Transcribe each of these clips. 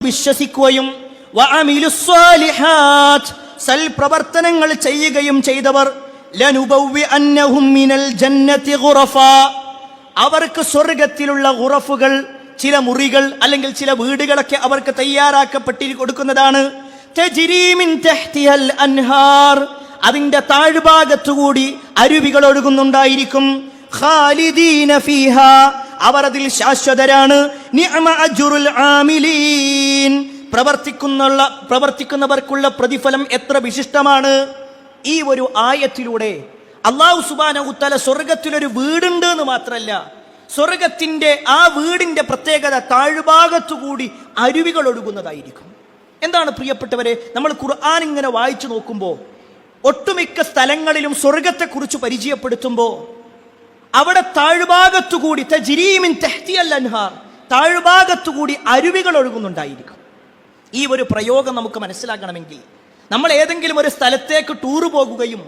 വിശ്വസിക്കുകയും വഅമിലുസ്സാലിഹാത്ത് സൽപ്രവർത്തനങ്ങൾ ചെയ്യുകയും ചെയ്തവർ ലനുബവ്വിഅന്നഹും മിനൽ ജന്നതി ഗുറഫാ അവർക്ക് സ്വർഗ്ഗത്തിലുള്ള ഗുറഫുകൾ, ചില മുറികൾ അല്ലെങ്കിൽ ചില വീടുകളൊക്കെ അവർക്ക് തയ്യാറാക്കപ്പെട്ടി കൊടുക്കുന്നതാണ്. തജ്രീ മിൻ തഹ്തിഹൽ അൻഹാർ അതിന്റെ താഴ്ഭാഗത്തുകൂടി അരുവികൾ ഒഴുകുന്നുണ്ടായിരിക്കും. ഖാലിദീന ഫീഹാ അവർ അതിൽ ശാശ്വതരാണ്. നിഅമ അജ്റുൽ ആമിലീൻ പ്രവർത്തിക്കുന്നവർക്കുള്ള പ്രതിഫലം എത്ര വിശിഷ്ടമാണ്. ഈ ഒരു ആയത്തിലൂടെ അല്ലാഹു സുബ്ഹാനഹു തആല സ്വർഗ്ഗത്തിലൊരു വീടുണ്ട് എന്ന് മാത്രമല്ല, സ്വർഗ്ഗത്തിന്റെ ആ വീടിന്റെ പ്രത്യേകത താഴ്ഭാഗത്തുകൂടി അരുവികൾ ഒഴുകുന്നതായിരിക്കും. എന്താണ് പ്രിയപ്പെട്ടവരെ, നമ്മൾ ഖുർആൻ ഇങ്ങനെ വായിച്ചു നോക്കുമ്പോൾ ഒട്ടുമിക്ക സ്ഥലങ്ങളിലും സ്വർഗ്ഗത്തെക്കുറിച്ച് പരിചയപ്പെടുത്തുമ്പോൾ അവിടെ താഴ്ഭാഗത്തുകൂടി തജ്രീ മിൻ തഹ്തിഹൽ അൻഹാർ താഴ്ഭാഗത്തുകൂടി അരുവികൾ ഒഴുകുന്നുണ്ടായിരിക്കും. ഈ ഒരു പ്രയോഗം നമുക്ക് മനസ്സിലാക്കണമെങ്കിൽ നമ്മൾ ഏതെങ്കിലും ഒരു സ്ഥലത്തേക്ക് ടൂറ് പോകുകയും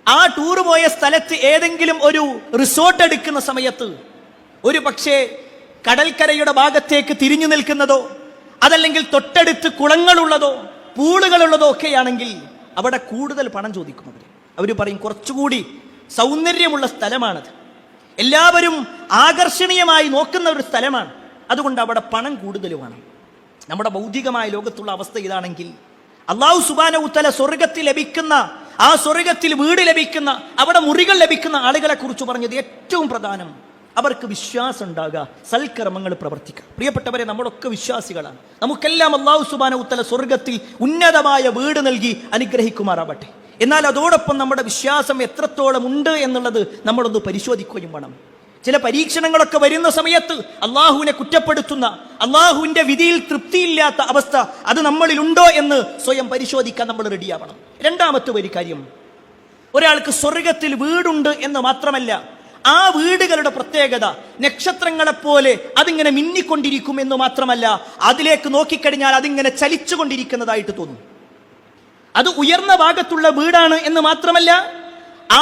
ആ ടൂറ് പോയ സ്ഥലത്ത് ഏതെങ്കിലും ഒരു റിസോർട്ട് എടുക്കുന്ന സമയത്ത് ഒരു പക്ഷേ കടൽക്കരയുടെ ഭാഗത്തേക്ക് തിരിഞ്ഞു നിൽക്കുന്നതോ അതല്ലെങ്കിൽ തൊട്ടടുത്ത് കുളങ്ങളുള്ളതോ പൂളുകളുള്ളതോ ഒക്കെയാണെങ്കിൽ അവിടെ കൂടുതൽ പണം ചോദിക്കും. അവർ പറയും കുറച്ചുകൂടി സൗന്ദര്യമുള്ള സ്ഥലമാണത്, എല്ലാവരും ആകർഷണീയമായി നോക്കുന്ന ഒരു സ്ഥലമാണ്, അതുകൊണ്ട് അവിടെ പണം കൂടുതൽ വേണം. നമ്മുടെ ഭൗതികമായ ലോകത്തുള്ള അവസ്ഥ ഇതാണെങ്കിൽ അല്ലാഹു സുബ്ഹാനഹു തആല സ്വർഗ്ഗത്തിൽ ലഭിക്കുന്ന ആ സ്വർഗ്ഗത്തിൽ വീട് ലഭിക്കുന്ന അവിടെ മുറികൾ ലഭിക്കുന്ന ആളുകളെ കുറിച്ച് പറഞ്ഞത് ഏറ്റവും പ്രധാനം അവർക്ക് വിശ്വാസം ഉണ്ടാകുക, സൽക്കർമ്മങ്ങൾ പ്രവർത്തിക്കുക. പ്രിയപ്പെട്ടവരെ, നമ്മളൊക്കെ വിശ്വാസികളാണ്. നമുക്കെല്ലാം അല്ലാഹു സുബ്ഹാനഹു തആല സ്വർഗ്ഗത്തിൽ ഉന്നതമായ വീട് നൽകി അനുഗ്രഹിക്കുമാറാവട്ടെ. എന്നാൽ അതോടൊപ്പം നമ്മുടെ വിശ്വാസം എത്രത്തോളം ഉണ്ട് എന്നുള്ളത് നമ്മളൊന്ന് പരിശോധിക്കുകയും വേണം. ചില പരീക്ഷണങ്ങളൊക്കെ വരുന്ന സമയത്ത് അള്ളാഹുവിനെ കുറ്റപ്പെടുത്തുന്ന, അള്ളാഹുവിന്റെ വിധിയിൽ തൃപ്തിയില്ലാത്ത അവസ്ഥ അത് നമ്മളിലുണ്ടോ എന്ന് സ്വയം പരിശോധിക്കാൻ നമ്മൾ റെഡിയാവണം. രണ്ടാമത്തെ ഒരു കാര്യം, ഒരാൾക്ക് സ്വർഗ്ഗത്തിൽ വീടുണ്ട് എന്ന് മാത്രമല്ല, ആ വീടുകളുടെ പ്രത്യേകത നക്ഷത്രങ്ങളെപ്പോലെ അതിങ്ങനെ മിന്നിക്കൊണ്ടിരിക്കും എന്ന് മാത്രമല്ല, അതിലേക്ക് നോക്കിക്കഴിഞ്ഞാൽ അതിങ്ങനെ ചലിച്ചുകൊണ്ടിരിക്കുന്നതായിട്ട് തോന്നും. അത് ഉയർന്ന ഭാഗത്തുള്ള വീടാണ് എന്ന് മാത്രമല്ല,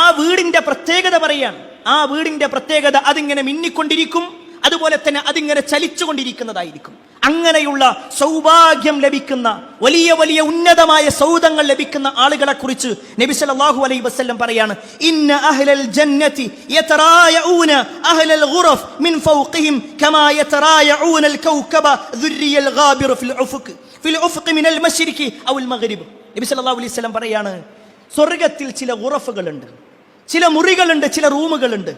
ആ വീടിന്റെ പ്രത്യേകത പറയാണ്. ആ വീടിന്റെ പ്രത്യേകത അതിങ്ങനെ മിന്നിക്കൊണ്ടിരിക്കും, അതുപോലെ തന്നെ അതിങ്ങനെ ചലിച്ചുകൊണ്ടിരിക്കുന്നതായിരിക്കും. അങ്ങനെയുള്ള സൗഭാഗ്യം ലഭിക്കുന്ന വലിയ വലിയ ഉന്നതമായ സൗധങ്ങൾ ലഭിക്കുന്ന ആളുകളെ കുറിച്ച് നബി സല്ലല്ലാഹു അലൈഹി വസല്ലം പറയാണ്, ഇന്ന അഹ്ലൽ ജന്നതി യതറായഊന അഹ്ലൽ ഗുറഫ് മിൻ ഫൗഖിഹിം കമാ യതറായഊനൽ കൗകബ ദുർരിയൽ ഗാബിർ ഫിൽ ഉഫ്ഖി മിനൽ മശ്രിഖി ഔൽ മഗ്രിബ്. നബി സല്ലല്ലാഹു അലൈഹി വസല്ലം പറയാണ്, സ്വർഗ്ഗത്തിൽ ചില ഗുറഫുകളുണ്ട്, ചില മുറികളുണ്ട്, ചില റൂമുകളുണ്ട്.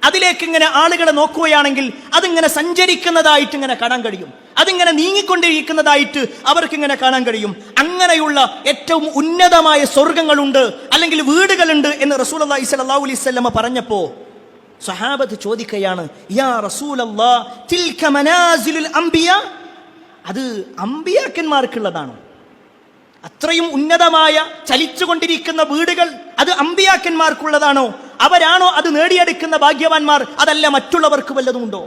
അതിലേക്ക് ഇങ്ങനെ ആളുകളെ നോക്കുകയാണെങ്കിൽ അതിങ്ങനെ സഞ്ചരിക്കുന്നതായിട്ട് ഇങ്ങനെ കാണാൻ കഴിയും, അതിങ്ങനെ നീങ്ങിക്കൊണ്ടിരിക്കുന്നതായിട്ട് അവർക്കിങ്ങനെ കാണാൻ കഴിയും. അങ്ങനെയുള്ള ഏറ്റവും ഉന്നതമായ സ്വർഗങ്ങളുണ്ട് അല്ലെങ്കിൽ വീടുകളുണ്ട് എന്ന് റസൂലുള്ളാഹി സ്വല്ലല്ലാഹു അലൈഹി വസല്ലം പറഞ്ഞപ്പോൾ സ്വഹാബത്ത് ചോദിക്കുകയാണ്, യാ റസൂലല്ലാഹ് തിൽക മനാസിലുൽ അംബിയാ, അത് അംബിയാക്കന്മാർക്കുള്ളതാണോ? അത്രയും ഉന്നതമായ ചലിച്ചുകൊണ്ടിരിക്കുന്ന വീടുകൾ അത് അമ്പിയാക്കന്മാർക്കുള്ളതാണോ? അവരാണോ അത് നേടിയെടുക്കുന്ന ഭാഗ്യവാന്മാർ? അതല്ല മറ്റുള്ളവർക്ക് വല്ലതുമുണ്ടോ?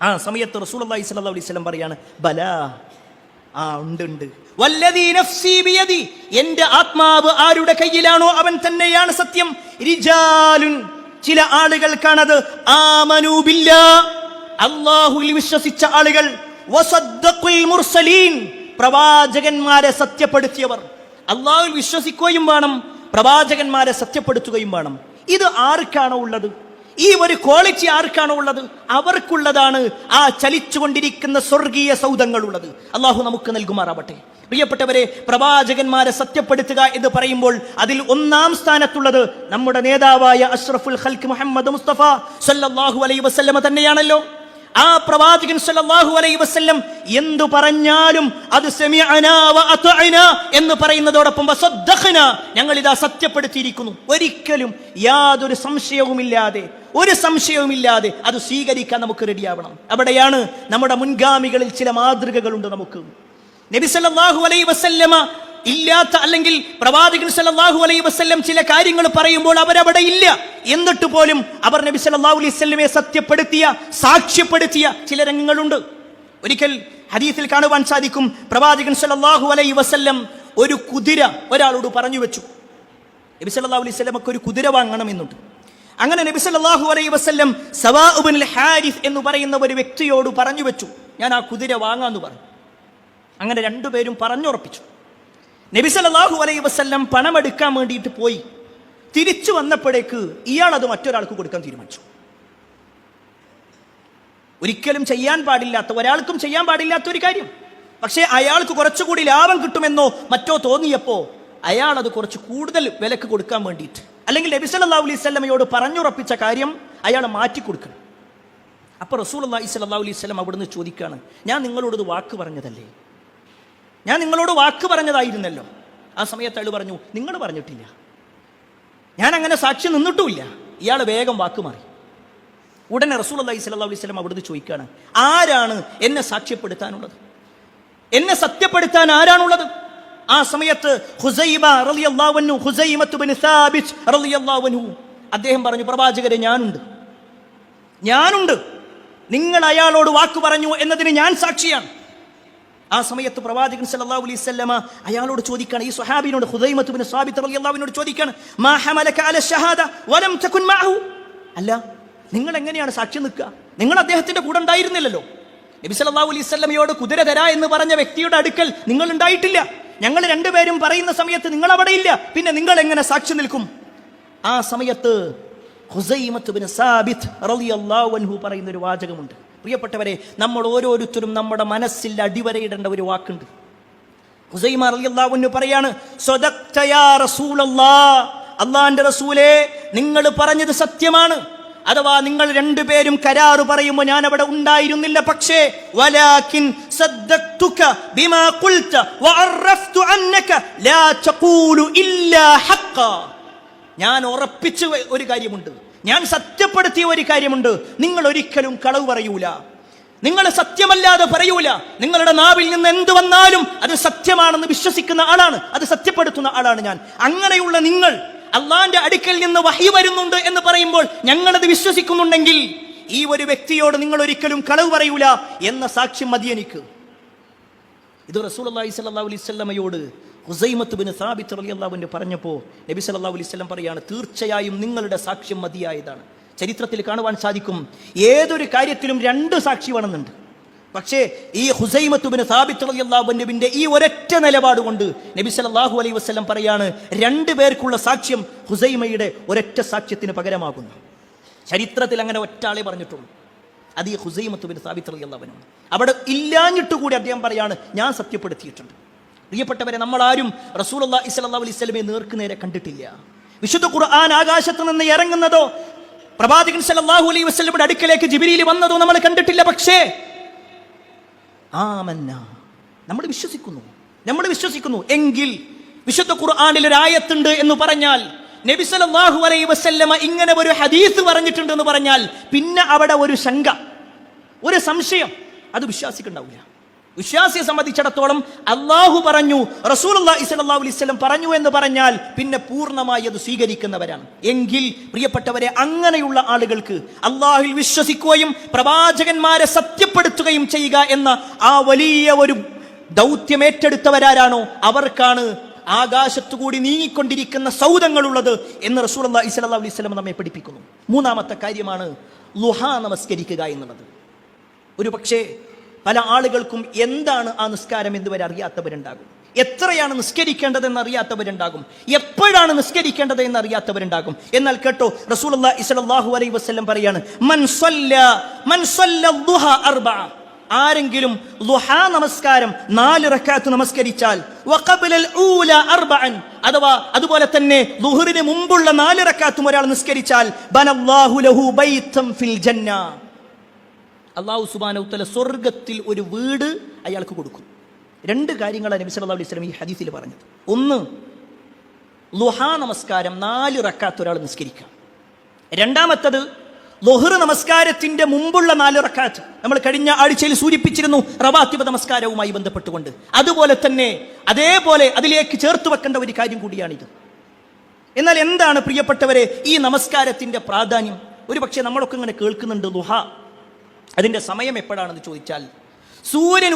ആ സമയത്ത് റസൂലുള്ളാഹി സ്വല്ലല്ലാഹു അലൈഹി വസല്ലം പറയാണ്, ബലാ, ആ ഉണ്ട്. വല്ലദീ നഫ്സി ബിയദി, എന്റെ ആത്മാവ് ആരുടെ കയ്യിലാണോ അവൻ തന്നെയാണ് സത്യം. റിജാലുൻ, ചില ആളുകൾക്കാണത്. ആമനൂ ബില്ലാഹ്, അല്ലാഹുവിൽ വിശ്വസിച്ച ആളുകൾ. വസദ്ദഖുൽ മുർസലീൻ, പ്രവാചകന്മാരെ സത്യപ്പെടുത്തിയവർ. അല്ലാഹുവിൽ വിശ്വസിക്കുകയും വേണം, പ്രവാചകന്മാരെ സത്യപ്പെടുത്തുകയും വേണം. ഇത് ആർക്കാണോ ഉള്ളത്, ഈ ഒരു ക്വാളിറ്റി ആർക്കാണോ ഉള്ളത്, അവർക്കുള്ളതാണ് ആ ചലിച്ചുകൊണ്ടിരിക്കുന്ന സ്വർഗീയ സൗധങ്ങളുള്ളത്. അല്ലാഹു നമുക്ക് നൽകുമാറാവട്ടെ. പ്രിയപ്പെട്ടവരെ, പ്രവാചകന്മാരെ സത്യപ്പെടുത്തുക എന്ന് പറയുമ്പോൾ അതിൽ ഒന്നാം സ്ഥാനത്തുള്ളത് നമ്മുടെ നേതാവായ അഷ്റഫുൽ ഖൽഖ് മുഹമ്മദ് മുസ്തഫ സല്ലല്ലാഹു അലൈഹി വസല്ലം തന്നെയാണല്ലോ. ആ പ്രവാചകൻ സല്ലല്ലാഹു അലൈഹി വസല്ലം എന്തു പറഞ്ഞാലും അത് സമിഅനാ വ അത്അനാ എന്ന് പറയുന്നതോടൊപ്പം വസദ്ദഖനാ, ഞങ്ങൾ ഇതാ സത്യപ്പെടുത്തിയിരിക്കുന്നു. ഒരിക്കലും യാതൊരു സംശയവുമില്ലാതെ അത് സ്വീകരിക്കാൻ നമുക്ക് റെഡിയാവണം. അവിടെയാണ് നമ്മുടെ മുൻഗാമികളിൽ ചില മാതൃകകളുണ്ട് നമുക്ക്. നബി സല്ലല്ലാഹു അലൈഹി വസല്ലമ ഇല്ലാത്ത അല്ലെങ്കിൽ പ്രവാചകൻ സല്ലല്ലാഹു അലൈഹി വസല്ലം ചില കാര്യങ്ങൾ പറയുമ്പോൾ അവരവിടെ ഇല്ല, എന്നിട്ട് പോലും അവർ നബി സല്ലല്ലാഹു അലൈഹി വസല്ലമയെ സത്യപ്പെടുത്തിയ, സാക്ഷ്യപ്പെടുത്തിയ ചില രംഗങ്ങളുണ്ട്. ഒരിക്കൽ ഹദീസിൽ കാണുവാൻ സാധിക്കും, പ്രവാചകൻ സല്ലല്ലാഹു അലൈഹി വസല്ലം ഒരു കുതിര ഒരാളോട് പറഞ്ഞു വെച്ചു. നബി സല്ലല്ലാഹു അലൈഹി വസല്ലമക്ക് ഒരു കുതിര വാങ്ങണമെന്നുണ്ട്. അങ്ങനെ നബി സല്ലല്ലാഹു അലൈഹി വസല്ലം സവാ ഇബ്നുൽ ഹാരിസ് എന്ന് പറയുന്ന ഒരു വ്യക്തിയോട് പറഞ്ഞു വെച്ചു, ഞാൻ ആ കുതിര വാങ്ങാന്ന് പറഞ്ഞു. അങ്ങനെ രണ്ടുപേരും പറഞ്ഞുറപ്പിച്ചു. നബി സല്ലല്ലാഹു അലൈഹി വസല്ലം പണമെടുക്കാൻ വേണ്ടിയിട്ട് പോയി. തിരിച്ചു വന്നപ്പോഴേക്ക് ഇയാൾ അത് മറ്റൊരാൾക്ക് കൊടുക്കാൻ തീരുമാനിച്ചു. ഒരിക്കലും ചെയ്യാൻ പാടില്ലാത്ത, ഒരാൾക്കും ചെയ്യാൻ പാടില്ലാത്ത ഒരു കാര്യം. പക്ഷേ അയാൾക്ക് കുറച്ചുകൂടി ലാഭം കിട്ടുമെന്നോ മറ്റോ തോന്നിയപ്പോ അയാൾ അത് കുറച്ച് കൂടുതൽ വിലക്ക് കൊടുക്കാൻ വേണ്ടിയിട്ട്, അല്ലെങ്കിൽ നബി സല്ലല്ലാഹു അലൈഹി വസല്ലമയോട് പറഞ്ഞുറപ്പിച്ച കാര്യം അയാൾ മാറ്റിക്കൊടുക്കണം. അപ്പൊ റസൂലുള്ളാഹി സ്വല്ലല്ലാഹു അലൈഹി വസല്ലം അവിടുന്ന് ചോദിക്കാണ്, ഞാൻ നിങ്ങളോട് ഇത് വാക്ക് പറഞ്ഞതല്ലേ? ഞാൻ നിങ്ങളോട് വാക്ക് പറഞ്ഞതായിരുന്നല്ലോ. ആ സമയത്ത് അയാൾ പറഞ്ഞു, നിങ്ങൾ പറഞ്ഞിട്ടില്ല, ഞാൻ അങ്ങനെ സാക്ഷി നിന്നിട്ടുമില്ല. ഇയാൾ വേഗം വാക്ക് മാറി. ഉടനെ റസൂലുള്ളാഹി സ്വല്ലല്ലാഹു അലൈഹി വസല്ലം അവിടുന്ന് ചോദിക്കാണ്, ആരാണ് എന്നെ സാക്ഷ്യപ്പെടുത്താനുള്ളത്? എന്നെ സത്യപ്പെടുത്താൻ ആരാണുള്ളത്? ആ സമയത്ത് ഹുസൈമ റളിയല്ലാഹു അൻഹു, ഹുസൈമത്ത് ഇബ്നു സാബിത്ത് റളിയല്ലാഹു അൻഹു, അദ്ദേഹം പറഞ്ഞു, പ്രവാചകരെ, ഞാനുണ്ട്, നിങ്ങൾ അയാളോട് വാക്ക് പറഞ്ഞു എന്നതിന് ഞാൻ സാക്ഷിയാണ്. ആ സമയത്ത് പ്രവാചകൻ സല്ലല്ലാഹു അലൈഹി വസല്ലമ അയാളോട് ചോദിക്കാണ്, ഈ സ്വഹാബിനോട്, ഹുസൈമത്ത് ഇബ്നു സാബിത്ത് റളിയല്ലാഹു അൻഹു ചോദിക്കാണ്, മാ ഹമലക അല ഷഹാദ വലം തകുൻ മഅഹു, അല്ല, നിങ്ങൾ എങ്ങനെയാണ് സാക്ഷി നിൽക്കുക? നിങ്ങൾ അദ്ദേഹത്തിന്റെ കൂടെ ഉണ്ടായിരുന്നില്ലല്ലോ. നബി സല്ലല്ലാഹു അലൈഹി വസല്ലമയോട് കുതിര തരാ എന്ന് പറഞ്ഞ വ്യക്തിയുടെ അടുക്കൽ നിങ്ങൾ ഉണ്ടായിട്ടില്ല. ഞങ്ങൾ രണ്ടുപേരും പറയുന്ന സമയത്ത് നിങ്ങൾ അവിടെ ഇല്ല, പിന്നെ നിങ്ങൾ എങ്ങനെ സാക്ഷി നിൽക്കും? ആ സമയത്ത് ഹുസൈമത്ത് ഇബ്നു സാബിത്ത് റളിയല്ലാഹു അൻഹു പറയുന്ന ഒരു വാചകമുണ്ട്. പ്രിയപ്പെട്ടവരെ, നമ്മൾ ഓരോരുത്തരും നമ്മുടെ മനസ്സിൽ അടിവരയിടേണ്ട ഒരു വാക്കുണ്ട്. ഹുസൈമ റളിയല്ലാഹു അൻഹു പറയാണ്, സദഖ്ത യാ റസൂലല്ലാഹ്, അല്ലാഹുവിന്റെ റസൂലേ, നിങ്ങൾ പറഞ്ഞത് സത്യമാണ്. അഥവാ നിങ്ങൾ രണ്ടുപേരും കരാറ് പറയുമ്പോൾ ഞാൻ അവിടെ ഉണ്ടായിരുന്നില്ല. പക്ഷേ വലാകിൻ സദ്ദഖ്തുക ബിമാ ഖുൽത വഅറഫ്തു അന്നക ലാ തഖൂലു ഇല്ലാ ഹഖ്ഖ, ഞാൻ ഉറപ്പിച്ച ഒരു കാര്യമുണ്ട്, ഞാൻ സത്യപ്പെടുത്തിയ ഒരു കാര്യമുണ്ട്, നിങ്ങൾ ഒരിക്കലും കളവ് പറയൂല, നിങ്ങൾ സത്യമല്ലാതെ പറയൂല. നിങ്ങളുടെ നാവിൽ നിന്ന് എന്ത് വന്നാലും അത് സത്യമാണെന്ന് വിശ്വസിക്കുന്ന ആളാണ്, അത് സത്യപ്പെടുത്തുന്ന ആളാണ് ഞാൻ. അങ്ങനെയുള്ള നിങ്ങൾ അള്ളാന്റെ അടുക്കൽ നിന്ന് വഹി വരുന്നുണ്ട് എന്ന് പറയുമ്പോൾ ഞങ്ങളത് വിശ്വസിക്കുന്നുണ്ടെങ്കിൽ ഈ ഒരു വ്യക്തിയോട് നിങ്ങൾ ഒരിക്കലും കളവ് പറയൂല എന്ന സാക്ഷ്യം മതി എനിക്ക്. ഇത് റസൂലുള്ളാഹി സ്വല്ലല്ലാഹു അലൈഹി വസല്ലമയോട് ഹുസൈമത്ത് ഇബ്നു സാബിത്ത് റളിയല്ലാഹു അൻഹു പറഞ്ഞപ്പോൾ നബി സല്ലല്ലാഹു അലൈഹി വസല്ലം പറയാണ്, തീർച്ചയായും നിങ്ങളുടെ സാക്ഷ്യം മതിയായതാണ്. ചരിത്രത്തിൽ കാണുവാൻ സാധിക്കും, ഏതൊരു കാര്യത്തിലും രണ്ട് സാക്ഷി വേണമെന്നുണ്ട്. പക്ഷേ ഈ ഹുസൈമത്ത് ഇബ്നു സാബിത്ത് റളിയല്ലാഹു അൻഹുവിന്റെ ഈ ഒരൊറ്റ നിലപാട് കൊണ്ട് നബി സല്ലല്ലാഹു അലൈഹി വസല്ലം പറയാണ്, രണ്ടു പേർക്കുള്ള സാക്ഷ്യം ഹുസൈമയുടെ ഒരൊറ്റ സാക്ഷ്യത്തിന് പകരമാകുന്നു. ചരിത്രത്തിൽ അങ്ങനെ ഒറ്റ ആളെ പറഞ്ഞിട്ടുള്ളൂ, അത് ഈ ഹുസൈമത്ത് ഇബ്നു സാബിത്ത് റളിയല്ലാഹു അൻഹു. അവിടെ ഇല്ലാഞ്ഞിട്ട് കൂടി അദ്ദേഹം പറയാണ്, ഞാൻ സത്യപ്പെടുത്തിയിട്ടുണ്ട്. പ്രിയപ്പെട്ടവരെ, നമ്മൾ ആരും റസൂലുള്ളാഹി സ്വല്ലല്ലാഹു അലൈഹി വസല്ലമയെ നേർക്കുനേരെ കണ്ടിട്ടില്ല. വിശുദ്ധ ഖുർആൻ ആകാശത്ത് നിന്ന് ഇറങ്ങുന്നതോ പ്രവാചകൻ സല്ലല്ലാഹു അലൈഹി വസല്ലമയുടെ അടുക്കലേക്ക് ജിബ്രീൽ വന്നതോ നമ്മൾ കണ്ടിട്ടില്ല. പക്ഷേ ആമന്ന, നമ്മൾ വിശ്വസിക്കുന്നു എങ്കിൽ വിശുദ്ധ ഖുർആനിൽ ഒരു ആയത്തുണ്ട് എന്ന് പറഞ്ഞാൽ, നബി സല്ലല്ലാഹു അലൈഹി വസല്ലമ ഇങ്ങനെ ഒരു ഹദീസ് പറഞ്ഞിട്ടുണ്ട് എന്ന് പറഞ്ഞാൽ, പിന്നെ അവിടെ ഒരു ശങ്ക, ഒരു സംശയം, അത് വിശ്വാസിക്കുണ്ടാവില്ല. വിശ്വാസിയെ സംബന്ധിച്ചിടത്തോളം അള്ളാഹു പറഞ്ഞു, റസൂലുള്ളാഹി സ്വല്ലല്ലാഹു അലൈഹി വസല്ലം പറഞ്ഞു എന്ന് പറഞ്ഞാൽ പിന്നെ പൂർണ്ണമായി അത് സ്വീകരിക്കുന്നവരാണ്. എങ്കിൽ പ്രിയപ്പെട്ടവരെ, അങ്ങനെയുള്ള ആളുകൾക്ക് അള്ളാഹുവിൽ വിശ്വസിക്കുകയും പ്രവാചകന്മാരെ സത്യപ്പെടുത്തുകയും ചെയ്യുക എന്ന ആ വലിയ ഒരു ദൗത്യം ഏറ്റെടുത്തവരാരാണോ അവർക്കാണ് ആകാശത്തുകൂടി നീങ്ങിക്കൊണ്ടിരിക്കുന്ന സൗദങ്ങളുള്ളത് എന്ന് റസൂലുള്ളാഹി സ്വല്ലല്ലാഹു അലൈഹി വസല്ലം നമ്മെ പഠിപ്പിക്കുന്നു. മൂന്നാമത്തെ കാര്യമാണ് ളുഹാ നമസ്കരിക്കുക എന്നുള്ളത്. ഒരു പക്ഷേ പല ആളുകൾക്കും എന്താണ് ആ നിസ്കാരം എന്നുവരെ അറിയാത്തവരുണ്ടാകും, എത്രയാണ് നിസ്കരിക്കേണ്ടതെന്ന് അറിയാത്തവരുണ്ടാകും, എപ്പോഴാണ് നിസ്കരിക്കേണ്ടത് എന്ന് അറിയാത്തവരുണ്ടാകും. എന്നാൽ കേട്ടോ, റസൂലുള്ളാഹി സ്വല്ലല്ലാഹു അലൈഹി വസല്ലം പറയാണ്, മൻ സല്ല ദുഹ അർബഅ, ആരെങ്കിലും ദുഹാ നമസ്കാരം 4 റക്അത്ത് നമസ്കരിച്ചാൽ, വഖബലൽ ഊല അർബഅൻ, അഥവാ അതുപോലെ തന്നെ ദുഹറിന് മുമ്പുള്ള 4 റക്അത്തും ഒരാൾ നിസ്കരിച്ചാൽ, ബനല്ലാഹു ലഹു ബൈതൻ ഫിൽ ജന്ന, അല്ലാഹു സുബ്ഹാനഹു വതആല സ്വർഗ്ഗത്തിൽ ഒരു വീട് അയാൾക്ക് കൊടുക്കും. രണ്ട് കാര്യങ്ങളാണ് നബി സല്ലല്ലാഹു അലൈഹി വസല്ലം ഈ ഹദീസിൽ പറഞ്ഞത്. ഒന്ന്, ളുഹാ നമസ്കാരം 4 റക്അത്ത് ഒരാൾ നിസ്കരിക്കുക. രണ്ടാമത്തത്, ളുഹർ നമസ്കാരത്തിന്റെ മുമ്പുള്ള 4 റക്അത്ത് നമ്മൾ കഴിഞ്ഞ ആഴ്ചയിൽ സൂചിപ്പിച്ചിരുന്നു, റവാത്തിബ് നമസ്കാരവുമായി ബന്ധപ്പെട്ടുകൊണ്ട്. അതുപോലെ തന്നെ അതേപോലെ അതിലേക്ക് ചേർത്ത് വെക്കേണ്ട ഒരു കാര്യം കൂടിയാണിത്. എന്നാൽ എന്താണ് പ്രിയപ്പെട്ടവരെ ഈ നമസ്കാരത്തിന്റെ പ്രാധാന്യം? ഒരു പക്ഷേ നമ്മളൊക്കെ ഇങ്ങനെ കേൾക്കുന്നുണ്ട് ളുഹ, അതിന്റെ സമയം എപ്പോഴാണെന്ന് ചോദിച്ചാൽ, സൂര്യൻ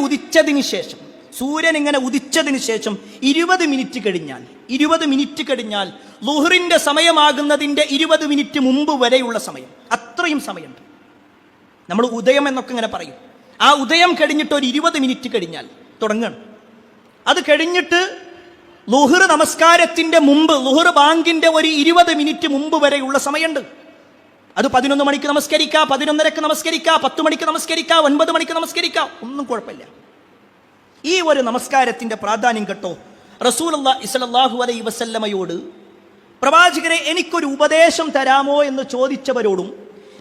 ഇങ്ങനെ ഉദിച്ചതിന് ശേഷം 20 മിനിറ്റ് കഴിഞ്ഞാൽ ളുഹറിന്റെ സമയമാകുന്നതിന്റെ 20 മിനിറ്റ് മുമ്പ് വരെയുള്ള സമയം, അത്രയും സമയമുണ്ട്. നമ്മൾ ഉദയം എന്നൊക്കെ ഇങ്ങനെ പറയും. ആ ഉദയം കഴിഞ്ഞിട്ട് ഒരു 20 മിനിറ്റ് കഴിഞ്ഞാൽ, തുടങ്ങണം. അത് കഴിഞ്ഞിട്ട് ളുഹർ നമസ്കാരത്തിന്റെ മുമ്പ്, ളുഹർ ബാങ്കിന്റെ ഒരു 20 മിനിറ്റ് മുമ്പ് വരെയുള്ള സമയമുണ്ട്. അത് 11 മണിക്ക് നമസ്കരിക്കാം, 11:30 നമസ്കരിക്കാം, 10 മണിക്ക് നമസ്കരിക്കാം, 9 മണിക്ക് നമസ്കരിക്കാം, ഒന്നും കുഴപ്പമില്ല. ഈ ഒരു നമസ്കാരത്തിന്റെ പ്രാധാന്യം കേട്ടോ. റസൂലുള്ളാഹി സ്വല്ലല്ലാഹു അലൈഹി വസല്ലമയോട് പ്രവാചകരെ എനിക്കൊരു ഉപദേശം തരാമോ എന്ന് ചോദിച്ചവരോടും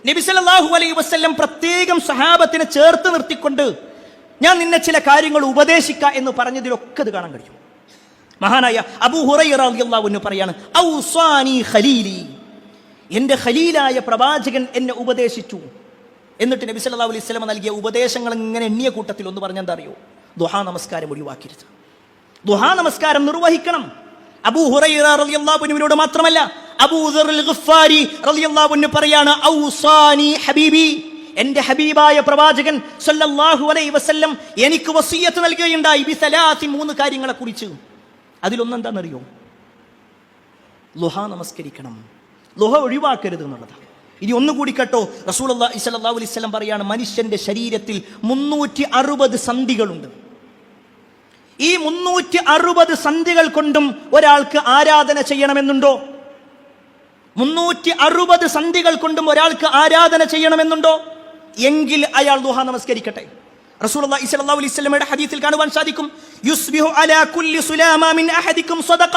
നബി സല്ലല്ലാഹു അലൈഹി വസല്ലം പ്രത്യേകം സഹാബത്തിനെ ചേർത്ത് നിർത്തിക്കൊണ്ട് ഞാൻ നിന്നെ ചില കാര്യങ്ങൾ ഉപദേശിക്കാം എന്ന് പറഞ്ഞതിലൊക്കെ ഇത് കാണാൻ കഴിയും. മഹാനായ അബൂ ഹുറൈറ റളിയല്ലാഹു അൻഹു പറയാണ്, ഔസാനി ഖലീലി, എൻ്റെ ഖലീലായ പ്രവാചകൻ എന്നെ ഉപദേശിച്ചു. എന്നിട്ട് നബി സല്ലല്ലാഹു അലൈഹി വസല്ലം നൽകിയ ഉപദേശങ്ങൾ ഇങ്ങനെ എണ്ണിയ കൂട്ടത്തിൽ ഒന്ന് പറഞ്ഞാൽ എന്താ അറിയോ? ദുഹാ നമസ്കാരം ഒഴിവാക്കരുത്, ദുഹാ നമസ്കാരം നിർവഹിക്കണം. അബൂ ഹുറൈറ റളിയല്ലാഹു അൻഹുവിനോട് മാത്രമല്ല, അബൂ ദർറുൽ ഗിഫാരി റളിയല്ലാഹു അൻഹു പറയാണ്, ഔസാനി ഹബീബി, എൻ്റെ ഹബീബായ പ്രവാചകൻ സല്ലല്ലാഹു അലൈഹി വസല്ലം എനിക്ക് വസിയ്യത്ത് നൽകുകയുണ്ടായി ബിസലാത്തി, 3 കാര്യങ്ങളെ കുറിച്ച്. അതിലൊന്നെന്താണെന്നറിയോ? ളുഹ നമസ്കരിക്കണം, ളുഹ ഒഴിവാക്കരുത് എന്നുള്ളതാണ്. ഇനി ഒന്നുകൂടി കേട്ടോ, റസൂലുള്ളാഹി സ്വല്ലല്ലാഹു അലൈഹി വസല്ലം പറയാണ്, മനുഷ്യന്റെ ശരീരത്തിൽ 360 സന്ധികളുണ്ട്. ഈ 360 സന്ധികൾ കൊണ്ടും ഒരാൾക്ക് ആരാധന ചെയ്യണമെന്നുണ്ടോ? 360 സന്ധികൾ കൊണ്ടും ഒരാൾക്ക് ആരാധന ചെയ്യണമെന്നുണ്ടോ? എങ്കിൽ അയാൾ ദുഹാ നമസ്കരിക്കട്ടെ. റസൂലുള്ളാഹി സ്വല്ലല്ലാഹു അലൈഹി വസല്ലമയുടെ ഹദീസിൽ കാണുവാൻ സാധിക്കും, യുസ്ബിഹു അലാ കുല്ലി സുലാമ മിൻ അഹദിക്കും സദഖ,